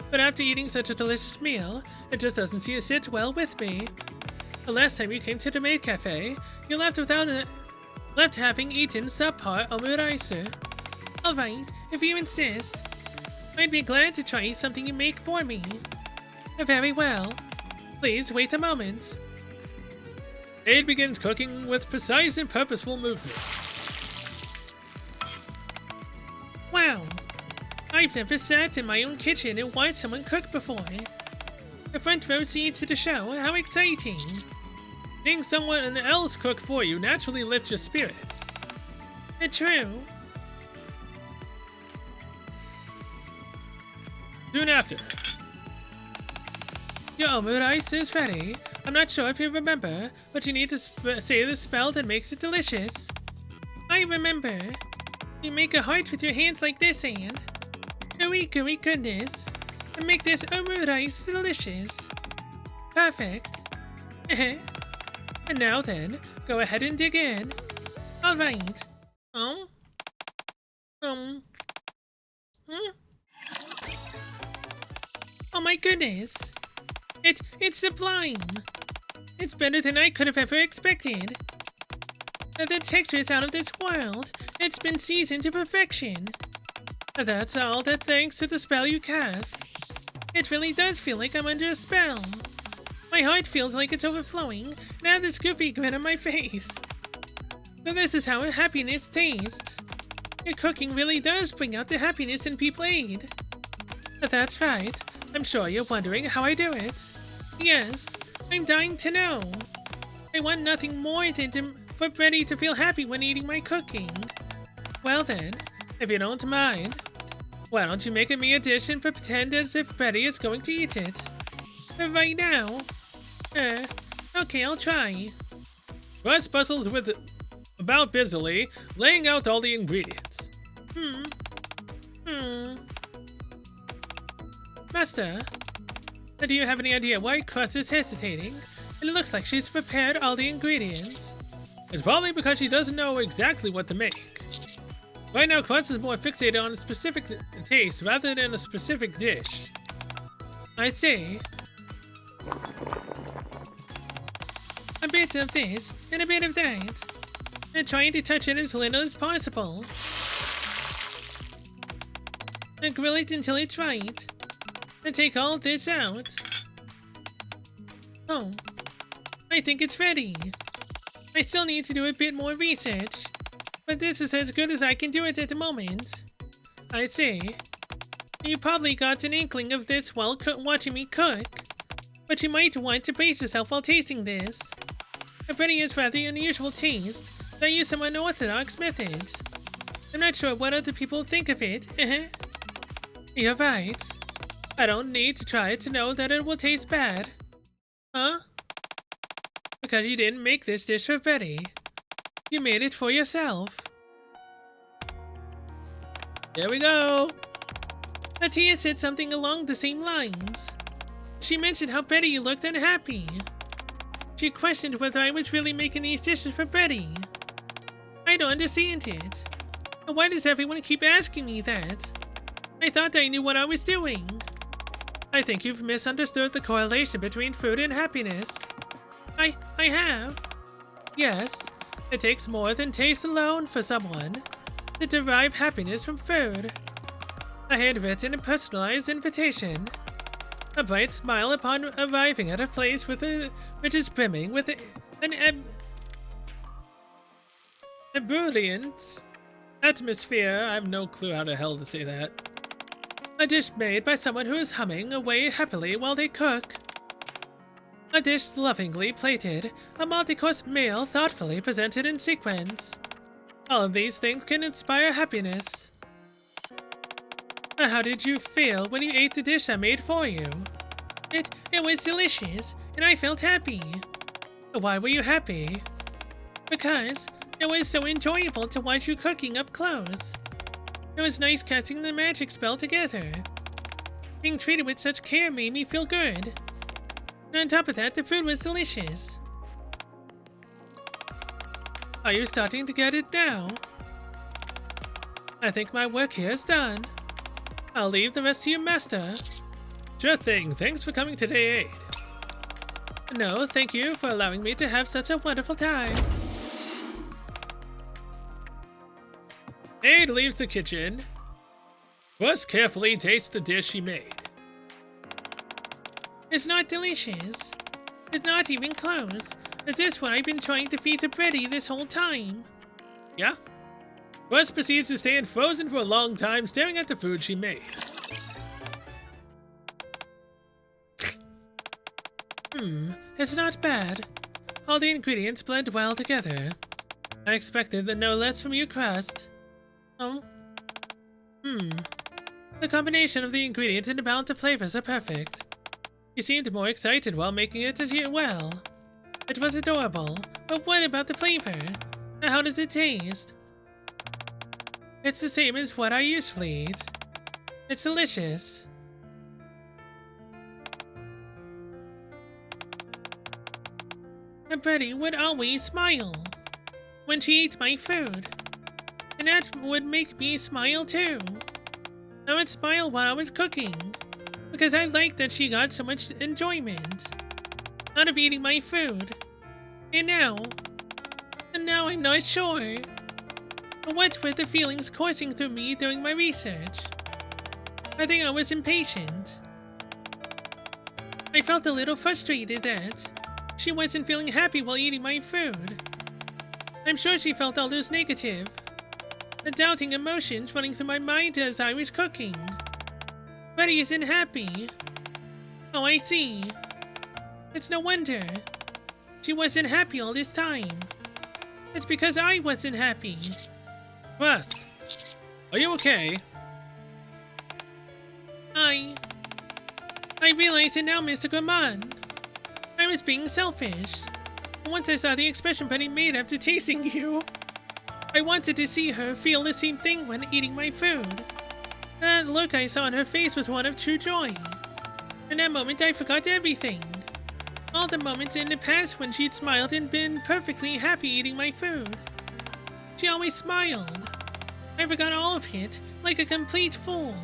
But after eating such a delicious meal, it just doesn't seem to sit well with me. The last time you came to the Maid Cafe, you left left having eaten subpar omuricer. Alright, if you insist. I'd be glad to try something you make for me. Very well. Please wait a moment. Aid begins cooking with precise and purposeful movement. Wow. I've never sat in my own kitchen and watched someone cook before. A front row seat to the show, how exciting. Seeing someone else cook for you naturally lifts your spirits. True. Soon after. Your omurice is ready. I'm not sure if you remember, but you need to say the spell that makes it delicious. I remember. You make a heart with your hands like this and... Gooey gooey goodness. And make this omurice delicious. Perfect. And now then, go ahead and dig in. Alright. Oh my goodness. It's sublime. It's better than I could have ever expected. The texture is out of this world. It's been seasoned to perfection. That's all that thanks to the spell you cast. It really does feel like I'm under a spell. My heart feels like it's overflowing, and I have this goofy grin on my face. So this is how happiness tastes. Your cooking really does bring out the happiness in people Aid. That's right. I'm sure you're wondering how I do it. Yes, I'm dying to know. I want nothing more than for Betty to feel happy when eating my cooking. Well then, if you don't mind, why don't you make me a dish and pretend as if Betty is going to eat it? Right now? Okay, I'll try. Crust bustles about busily, laying out all the ingredients. Master, do you have any idea why Crust is hesitating? It looks like she's prepared all the ingredients. It's probably because she doesn't know exactly what to make. Right now, Crust is more fixated on a specific taste rather than a specific dish. I see. A bit of this and a bit of that. And trying to touch it as little as possible. And grill it until it's right. And take all this out. Oh, I think it's ready. I still need to do a bit more research, but this is as good as I can do it at the moment. I see. You probably got an inkling of this while watching me cook, but you might want to brace yourself while tasting this. Breading is rather unusual taste. I use some unorthodox methods. I'm not sure what other people think of it. You're right. I don't need to try it to know that it will taste bad. Huh? Because you didn't make this dish for Betty. You made it for yourself. There we go. Tia said something along the same lines. She mentioned how Betty looked unhappy. She questioned whether I was really making these dishes for Betty. I don't understand it. Why does everyone keep asking me that? I thought I knew what I was doing. I think you've misunderstood the correlation between food and happiness. I have. Yes, it takes more than taste alone for someone to derive happiness from food. A handwritten and personalized invitation. A bright smile upon arriving at a place which is brimming with an ebullient atmosphere. I have no clue how the hell to say that. A dish made by someone who is humming away happily while they cook. A dish lovingly plated, a multi-course meal thoughtfully presented in sequence. All of these things can inspire happiness. How did you feel when you ate the dish I made for you? It was delicious, and I felt happy. Why were you happy? Because it was so enjoyable to watch you cooking up close. It was nice casting the magic spell together. Being treated with such care made me feel good. And on top of that, the food was delicious. Are you starting to get it now? I think my work here is done. I'll leave the rest to you, Master. Sure thing. Thanks for coming to day 8. No, thank you for allowing me to have such a wonderful time. Aide leaves the kitchen. Crust carefully tastes the dish she made. It's not delicious. It's not even close. Is this what I've been trying to feed to Betty this whole time? Yeah? Crust proceeds to stand frozen for a long time, staring at the food she made. It's not bad. All the ingredients blend well together. I expected the no less from you, Crust. Oh? The combination of the ingredients and the balance of flavors are perfect. You seemed more excited while making it as well. It was adorable, but what about the flavor? How does it taste? It's the same as what I usually eat. It's delicious. And Betty would always smile when she ate my food. And that would make me smile too. I would smile while I was cooking, because I liked that she got so much enjoyment out of eating my food. And now I'm not sure. What were the feelings coursing through me during my research? I think I was impatient. I felt a little frustrated that she wasn't feeling happy while eating my food. I'm sure she felt all those negative, doubting emotions running through my mind as I was cooking. Betty isn't happy. Oh, I see. It's no wonder. She wasn't happy all this time. It's because I wasn't happy. Crust, are you okay? I realize it now, Mr. Gourmand. I was being selfish. Once I saw the expression Betty made after tasting you, I wanted to see her feel the same thing when eating my food. That look I saw on her face was one of true joy. In that moment, I forgot everything. All the moments in the past when she'd smiled and been perfectly happy eating my food. She always smiled. I forgot all of it, like a complete fool.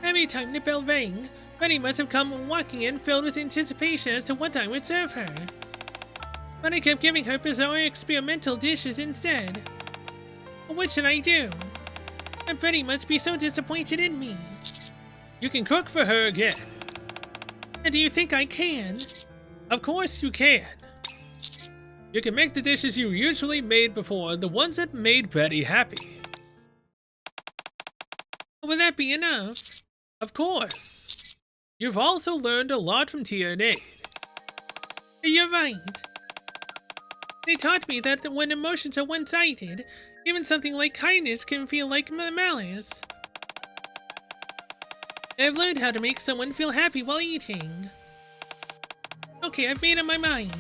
Every time the bell rang, Betty must have come walking in filled with anticipation as to what I would serve her. But I kept giving her bizarre experimental dishes instead. What should I do? And Betty must be so disappointed in me. You can cook for her again. And do you think I can? Of course you can. You can make the dishes you usually made before, the ones that made Betty happy. Will that be enough? Of course. You've also learned a lot from Tia and Aid. You're right. They taught me that when emotions are one-sided, even something like kindness can feel like malice. I've learned how to make someone feel happy while eating. Okay, I've made up my mind.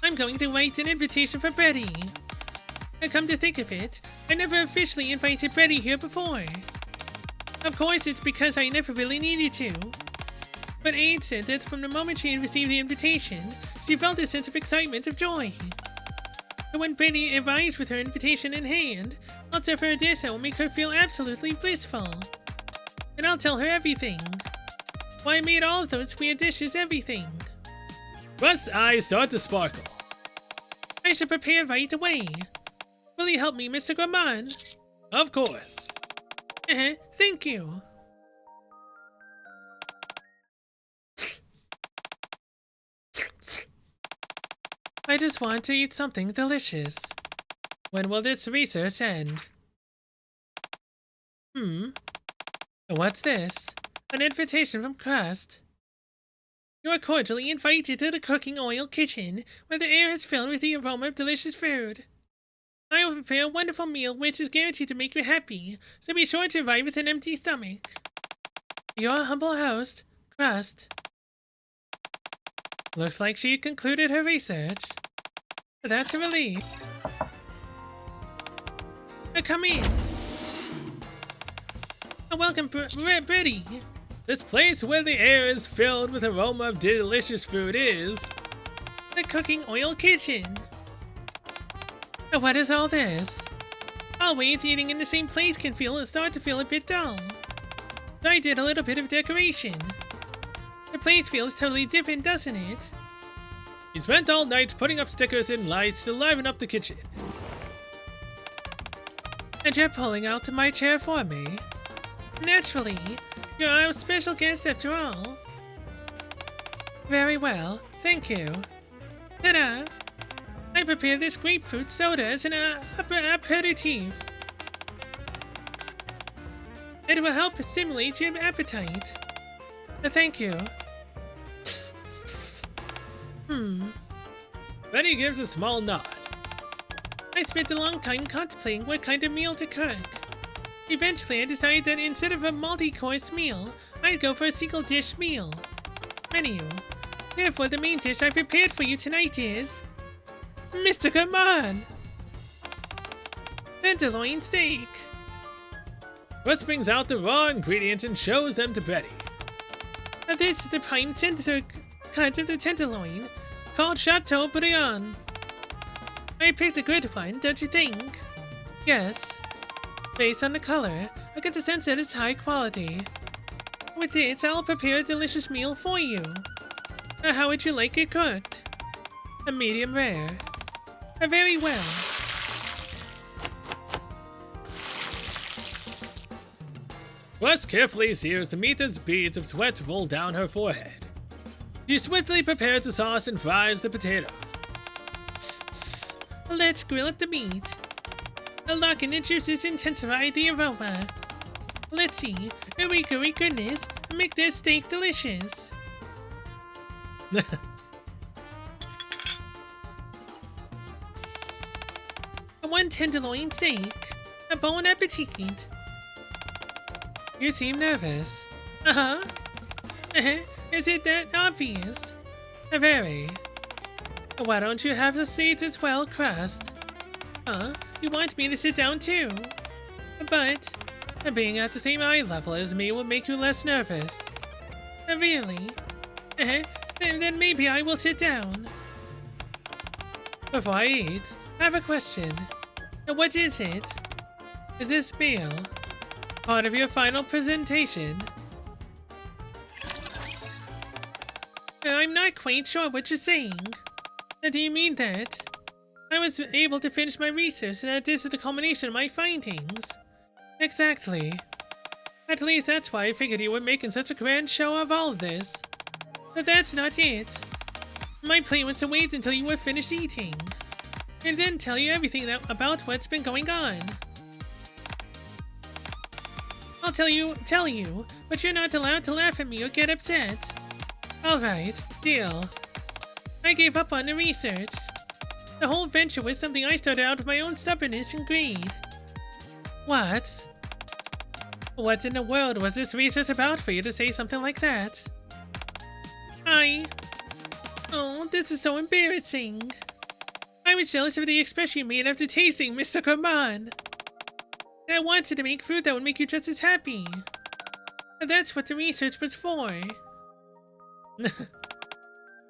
I'm going to write an invitation for Betty. And come to think of it, I never officially invited Betty here before. Of course, it's because I never really needed to. But Aid said that from the moment she had received the invitation, she felt a sense of excitement of joy. And when Betty arrives with her invitation in hand, I'll serve her a dish that will make her feel absolutely blissful. And I'll tell her everything. Why I made all of those weird dishes, everything. Crust's eyes start to sparkle. I should prepare right away. Will you help me, Mr. Gourmand? Of course. Thank you. I just want to eat something delicious. When will this research end? What's this? An invitation from Crust. You are cordially invited to the cooking oil kitchen, where the air is filled with the aroma of delicious food. I will prepare a wonderful meal which is guaranteed to make you happy, so be sure to arrive with an empty stomach. Your humble host, Crust. Looks like she concluded her research. That's a relief. Come in. Welcome, Betty. This place where the air is filled with aroma of delicious food is the cooking oil kitchen. What is all this? Always eating in the same place can start to feel a bit dull. So I did a little bit of decoration. The place feels totally different, doesn't it? You spent all night putting up stickers and lights to liven up the kitchen. And you're pulling out my chair for me. Naturally, you're our special guest after all. Very well, thank you. Ta-da! I prepared this grapefruit soda as an aperitif. It will help stimulate your appetite. Thank you. Betty gives a small nod. I spent a long time contemplating what kind of meal to cook. Eventually, I decided that instead of a multi-course meal, I'd go for a single-dish meal. Menu. Therefore, the main dish I prepared for you tonight is Mr. Gourmand! Tenderloin steak. Crust brings out the raw ingredients and shows them to Betty. This is the prime center cut of the tenderloin, called Chateaubriand. I picked a good one, don't you think? Yes. Based on the color, I get the sense that it's high quality. With this, I'll prepare a delicious meal for you. How would you like it cooked? A medium rare. Very well. Crust carefully sears the meat as beads of sweat roll down her forehead. She swiftly prepares the sauce and fries the potatoes. Let's grill up the meat. Lock in the juices intensify the aroma. Let's see. Oh my goodness. and make this steak delicious. A 1 tenderloin steak. A bon appetit. You seem nervous. Uh-huh. Is it that obvious? Very. Why don't you have a seat as well, Crust? You want me to sit down too? But being at the same eye level as me will make you less nervous. Really? Then maybe I will sit down. Before I eat, I have a question. What is it? Is this meal part of your final presentation? I'm not quite sure what you're saying. Do you mean that I was able to finish my research and that this is the culmination of my findings? Exactly. At least that's why I figured you were making such a grand show of all of this. But that's not it. My plan was to wait until you were finished eating, and then tell you everything about what's been going on. I'll tell you, but you're not allowed to laugh at me or get upset. Alright, deal. I gave up on the research. The whole venture was something I started out of my own stubbornness and greed. What? What in the world was this research about for you to say something like that? Oh, this is so embarrassing. I was jealous of the expression you made after tasting Mr. Gourmand. And I wanted to make food that would make you just as happy. And that's what the research was for.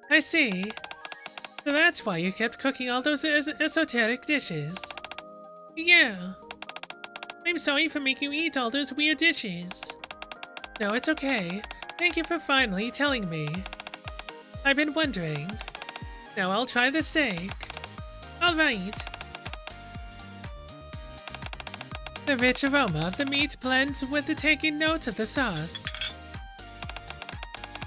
I see. So that's why you kept cooking all those esoteric dishes. Yeah. I'm sorry for making you eat all those weird dishes. No, it's okay. Thank you for finally telling me. I've been wondering. Now I'll try the steak. Alright. The rich aroma of the meat blends with the tangy notes of the sauce.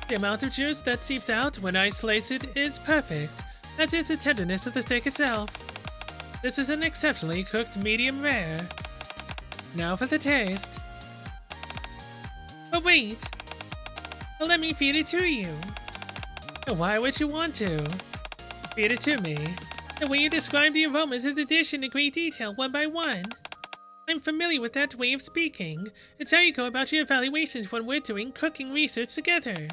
The amount of juice that seeps out when I slice it is perfect, as is the tenderness of the steak itself. This is an exceptionally cooked medium rare. Now for the taste. But wait! Let me feed it to you. Why would you want to? Feed it to me. The way you describe the aromas of the dish in great detail one by one. I'm familiar with that way of speaking. It's how you go about your evaluations when we're doing cooking research together.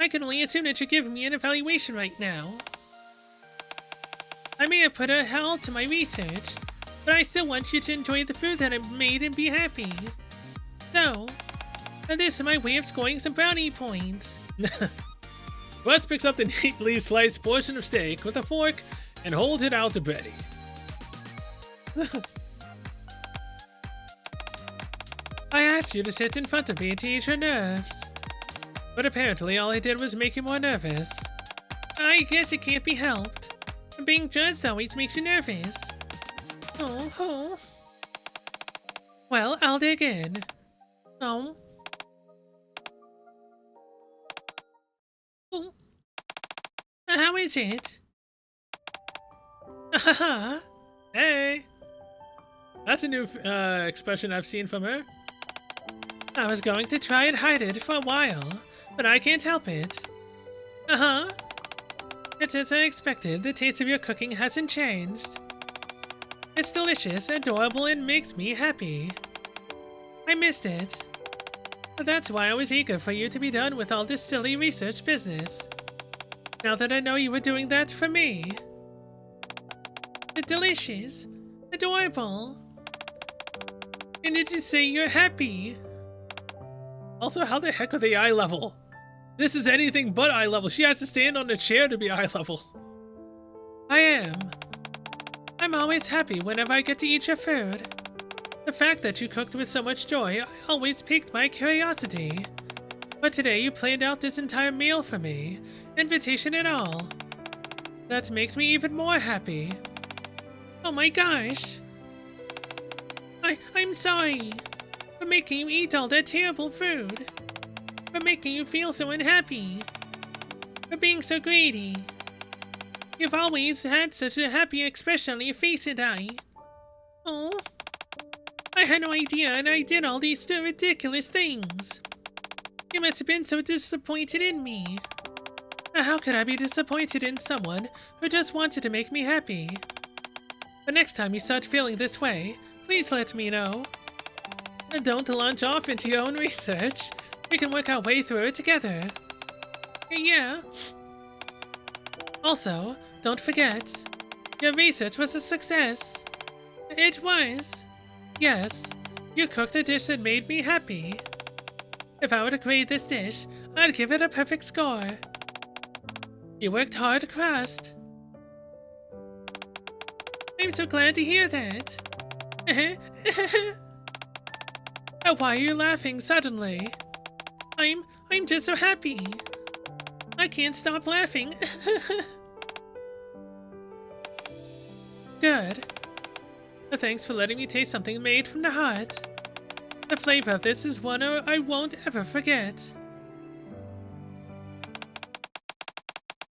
I can only assume that you're giving me an evaluation right now. I may have put a halt to my research, but I still want you to enjoy the food that I've made and be happy. So, this is my way of scoring some brownie points. Crust picks up the neatly sliced portion of steak with a fork and holds it out to Betty. I asked you to sit in front of me to ease your nerves. But apparently all I did was make you more nervous. I guess it can't be helped. Being judged always makes you nervous. Oh. Well, I'll dig in. Oh. How is it? Hey! That's a new expression I've seen from her. I was going to try and hide it for a while, but I can't help it. It's as I expected. The taste of your cooking hasn't changed. It's delicious, adorable, and makes me happy. I missed it. But that's why I was eager for you to be done with all this silly research business. Now that I know you were doing that for me. Delicious. Adorable. And did you say you're happy? Also, how the heck are they eye level? This is anything but eye level. She has to stand on a chair to be eye level. I am. I'm always happy whenever I get to eat your food. The fact that you cooked with so much joy always piqued my curiosity. But today you planned out this entire meal for me, invitation and all. That makes me even more happy. Oh my gosh! I'm sorry for making you eat all that terrible food, for making you feel so unhappy, for being so greedy. You've always had such a happy expression on your face, and oh, I had no idea, and I did all these ridiculous things. You must have been so disappointed in me. How could I be disappointed in someone who just wanted to make me happy? The next time you start feeling this way, please let me know. And don't launch off into your own research. We can work our way through it together. Yeah. Also, don't forget, your research was a success. It was. Yes, you cooked a dish that made me happy. If I were to grade this dish, I'd give it a perfect score. You worked hard, Crust. I'm so glad to hear that. Why are you laughing suddenly? I'm just so happy. I can't stop laughing. Good. Thanks for letting me taste something made from the heart. The flavor of this is one I won't ever forget.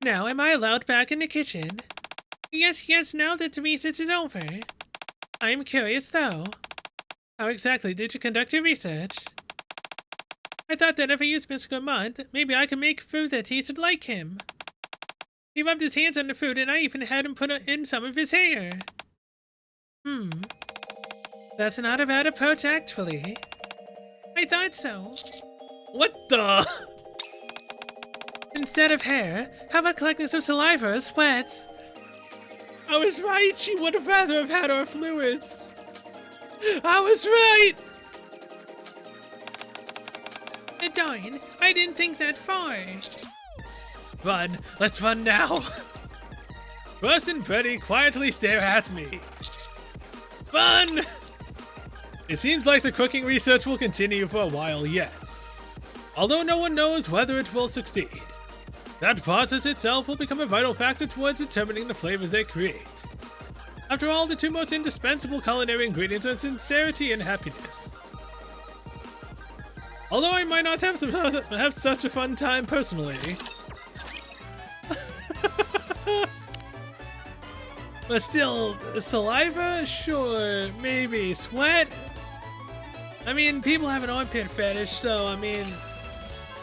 Now, am I allowed back in the kitchen? Yes, now that the research is over. I'm curious, though. How exactly did you conduct your research? I thought that if I used Mr. Gourmand, maybe I could make food that tasted like him. He rubbed his hands on the food, and I even had him put in some of his hair. That's not a bad approach, actually. I thought so. What the? Instead of hair, how about collecting some saliva or sweats? I was right. She would have rather have had our fluids. I was right. Darn, I didn't think that far. Run. Let's run now. Crust and Freddy quietly stare at me. Run! It seems like the cooking research will continue for a while yet, although no one knows whether it will succeed. That process itself will become a vital factor towards determining the flavors they create. After all, the two most indispensable culinary ingredients are sincerity and happiness. Although I might not have such a fun time personally. But still, saliva? Sure, maybe. Sweat? I mean, people have an armpit fetish, so, I mean,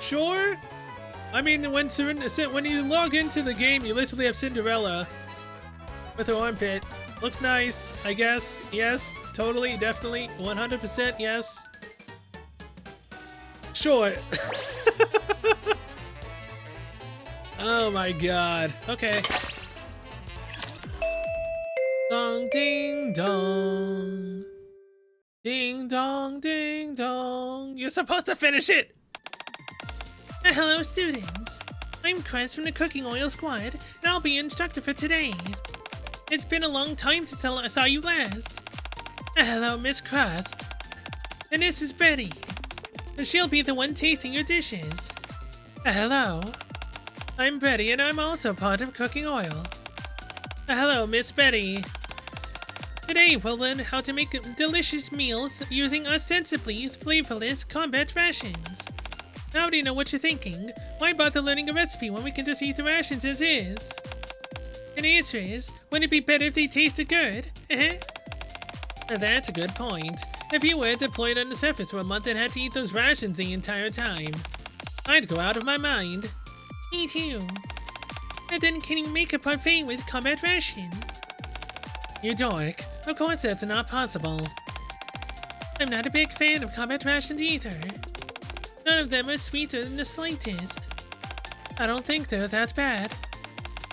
sure? I mean, when you log into the game, you literally have Cinderella with her armpit. Looks nice, I guess. Yes, totally, definitely, 100% yes. Sure. Oh my god. Okay. Dong ding dong. Ding dong ding dong. You're supposed to finish it! Hello, students. I'm Crust from the Cooking Oil Squad, and I'll be your instructor for today. It's been a long time since I saw you last. Hello, Miss Crust. And this is Betty. She'll be the one tasting your dishes. Hello. I'm Betty, and I'm also part of Cooking Oil. Hello, Miss Betty. Today, we'll learn how to make delicious meals using ostensibly flavorless combat rations. I already know what you're thinking. Why bother learning a recipe when we can just eat the rations as is? And the answer is, wouldn't it be better if they tasted good? That's a good point. If you were deployed on the surface for a month and had to eat those rations the entire time, I'd go out of my mind. Me too. And then can you make a parfait with combat ration? You dork. Of course that's not possible. I'm not a big fan of combat rations either. None of them are sweeter in the slightest. I don't think they're that bad.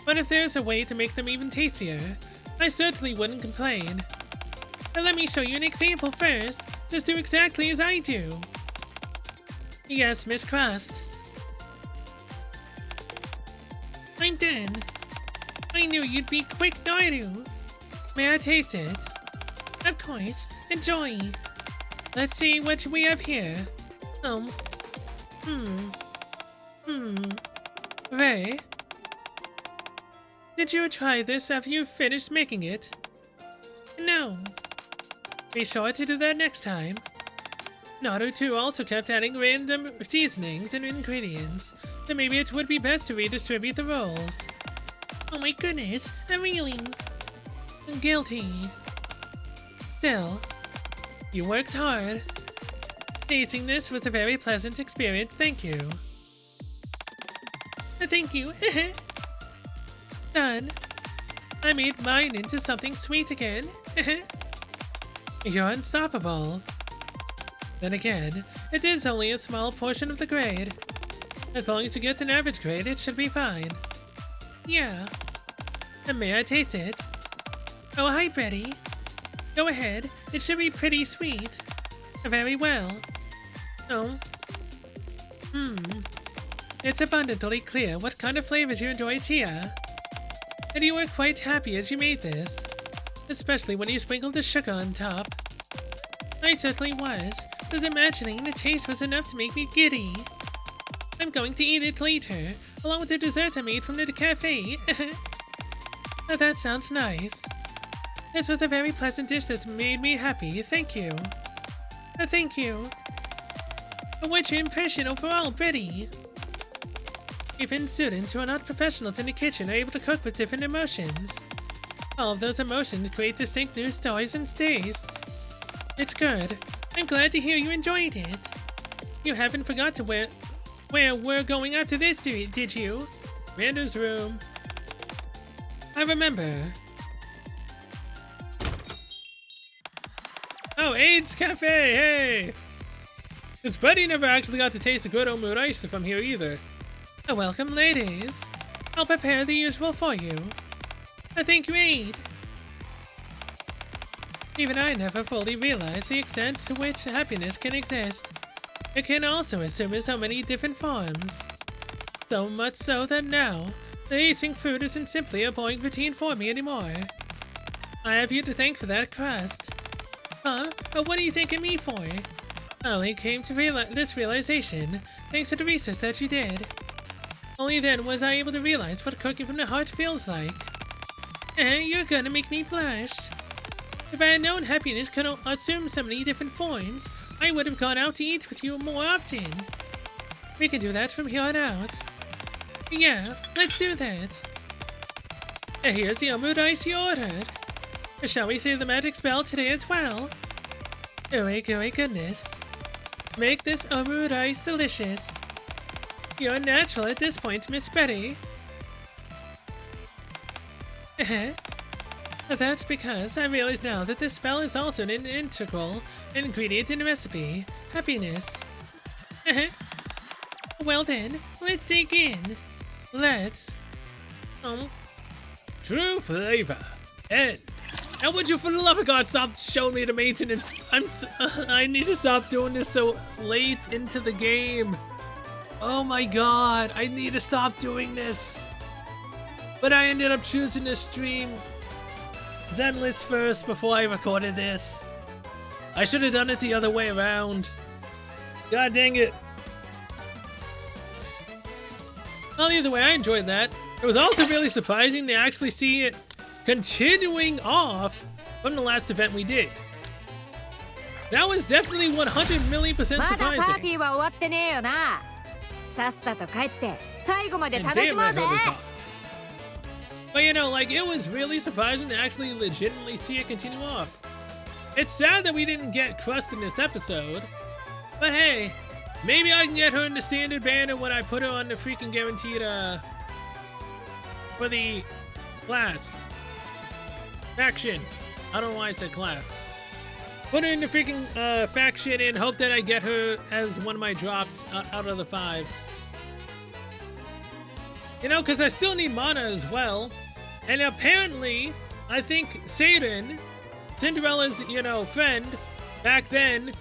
But if there's a way to make them even tastier, I certainly wouldn't complain. But let me show you an example first. Just do exactly as I do. Yes, Miss Crust. I'm done. I knew you'd be quick, Naidu. May I taste it? Of course. Enjoy. Let's see what we have here. Ray? Did you try this after you finished making it? No. Be sure to do that next time. Naruto also kept adding random seasonings and ingredients, so maybe it would be best to redistribute the roles. Oh my goodness, I'm really guilty. Still, you worked hard. Tasting this was a very pleasant experience, thank you. Thank you. Done. I made mine into something sweet again. You're unstoppable. Then again, it is only a small portion of the grade. As long as you get an average grade, it should be fine. Yeah. And may I taste it? Oh, hi, Betty. Go ahead. It should be pretty sweet. Very well. Oh. It's abundantly clear what kind of flavors you enjoy, Tia. And you were quite happy as you made this. Especially when you sprinkled the sugar on top. I certainly was imagining the taste was enough to make me giddy. I'm going to eat it later, along with the dessert I made from the cafe. Now that sounds nice. This was a very pleasant dish that made me happy, thank you. Thank you. What's your impression overall, Betty? Even students who are not professionals in the kitchen are able to cook with different emotions. All of those emotions create distinct new stories and tastes. It's good. I'm glad to hear you enjoyed it. You haven't forgotten where we're going after this, did you? Randa's room. I remember. Oh, AIDS Cafe, hey! This buddy never actually got to taste a good omurice from here either. Welcome, ladies. I'll prepare the usual for you. Thank you, Aid. Even I never fully realized the extent to which happiness can exist. It can also assume so many different forms. So much so that now, eating food isn't simply a boring routine for me anymore. I have you to thank for that, Crust. Huh? But what are you thanking me for? I only came to this realization thanks to the research that you did. Only then was I able to realize what cooking from the heart feels like. You're gonna make me blush. If I had known happiness could assume so many different forms, I would have gone out to eat with you more often. We can do that from here on out. Yeah, let's do that. Here's the omurice you ordered. Shall we say the magic spell today as well? Oh my goodness. Make this omurice delicious. You're natural at this point, Miss Betty. That's because I realize now that this spell is also an integral ingredient in the recipe. Happiness. Well then, let's dig in. Let's... True flavor. And would you for the love of God stop showing me the maintenance? I need to stop doing this so late into the game. Oh my god, I need to stop doing this. But I ended up choosing to stream Zenless first before I recorded this. I should have done it the other way around. God dang it. Well, either way, I enjoyed that. It was also really surprising to actually see it continuing off from the last event we did. That was definitely 100 million% surprising. And damn, that hurt his heart. But you know, like, it was really surprising to actually legitimately see it continue off. It's sad that we didn't get Crust in this episode, but hey, maybe I can get her in the standard banner when I put her on the freaking guaranteed, for the class. Faction. I don't know why I said class. Put her in the freaking, faction and hope that I get her as one of my drops out of the 5. You know, because I still need mana as well. And apparently, I think Satan, Cinderella's, you know, friend, back then,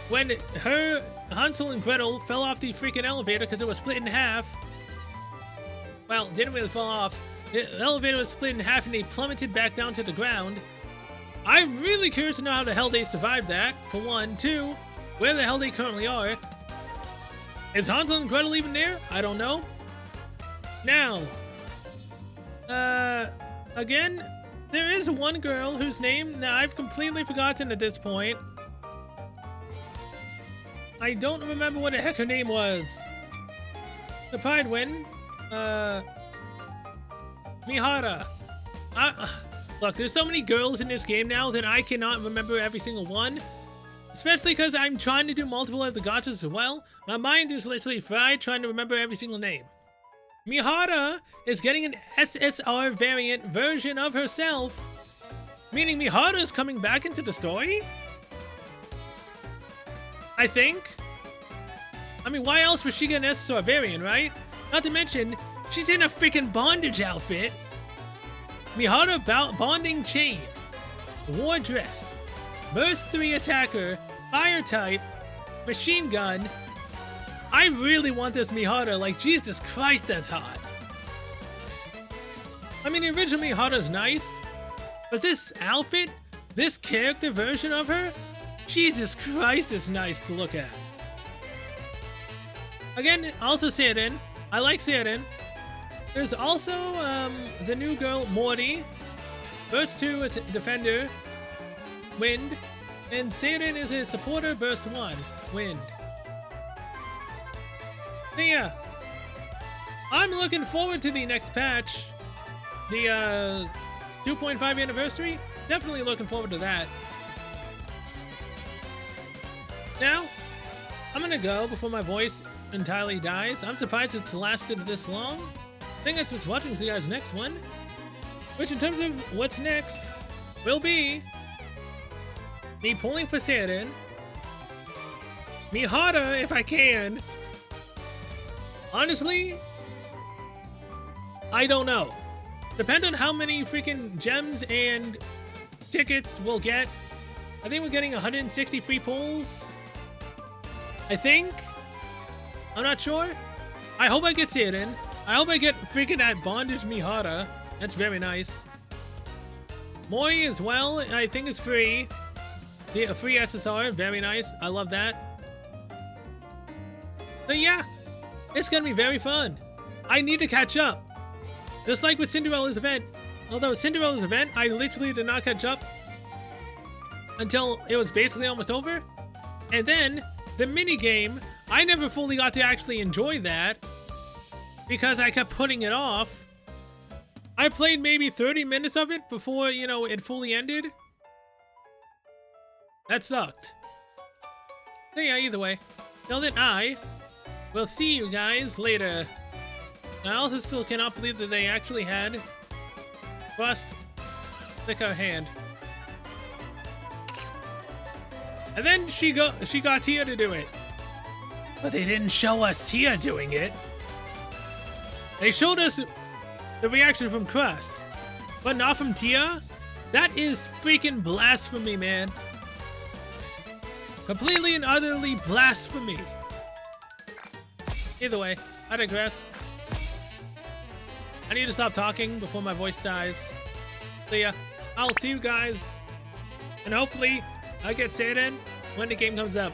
when her, Hansel and Gretel fell off the freaking elevator because it was split in half. Well, didn't really fall off. The elevator was split in half and they plummeted back down to the ground. I'm really curious to know how the hell they survived that, for one. 2, where the hell they currently are. Is Hansel and Gretel even there? I don't know. Now, again, there is one girl whose name, now I've completely forgotten at this point. I don't remember what the heck her name was. The Pride Win, Mihara. Look, there's so many girls in this game now that I cannot remember every single one. Especially because I'm trying to do multiple other gachas as well. My mind is literally fried trying to remember every single name. Mihara is getting an SSR variant version of herself. Meaning Mihara is coming back into the story? I think. I mean, why else would she get an SSR variant, right? Not to mention, she's in a freaking bondage outfit. Mihara bonding chain. War dress. Burst 3 attacker. Fire type. Machine gun. I really want this Mihara. Like, Jesus Christ, that's hot. I mean, the original Mihara's nice. But this outfit, this character version of her, Jesus Christ, it's nice to look at. Again, also Seirin. I like Seirin. There's also the new girl, Morty. Burst 2 defender, wind. And Seirin is a supporter, burst 1, wind. So yeah, I'm looking forward to the next patch. The 2.5 anniversary. Definitely looking forward to that. Now, I'm gonna go before my voice entirely dies. I'm surprised it's lasted this long. I think that's what's watching. See you guys next one. Which in terms of what's next, will be me pulling for Seirin. Mihara if I can. Honestly, I don't know. Depends on how many freaking gems and tickets we'll get. I think we're getting 160 free pulls. I think. I'm not sure. I hope I get Seirin. I hope I get freaking that bondage Mihara. That's very nice. Moi as well, I think is free. The free SSR, very nice. I love that. So yeah, it's gonna be very fun. I need to catch up. Just like with Cinderella's event. Although Cinderella's event, I literally did not catch up until it was basically almost over. And then the mini game, I never fully got to actually enjoy that because I kept putting it off. I played maybe 30 minutes of it before, you know, it fully ended. That sucked. So yeah, either way. Till then, I will see you guys later. I also still cannot believe that they actually had Crust lick her hand. And then she got Tia to do it. But they didn't show us Tia doing it. They showed us the reaction from Crust, but not from Tia. That is freaking blasphemy, man. Completely and utterly blasphemy. Either way, I digress. I need to stop talking before my voice dies. So yeah, I'll see you guys. And hopefully, I get Seirin when the game comes up.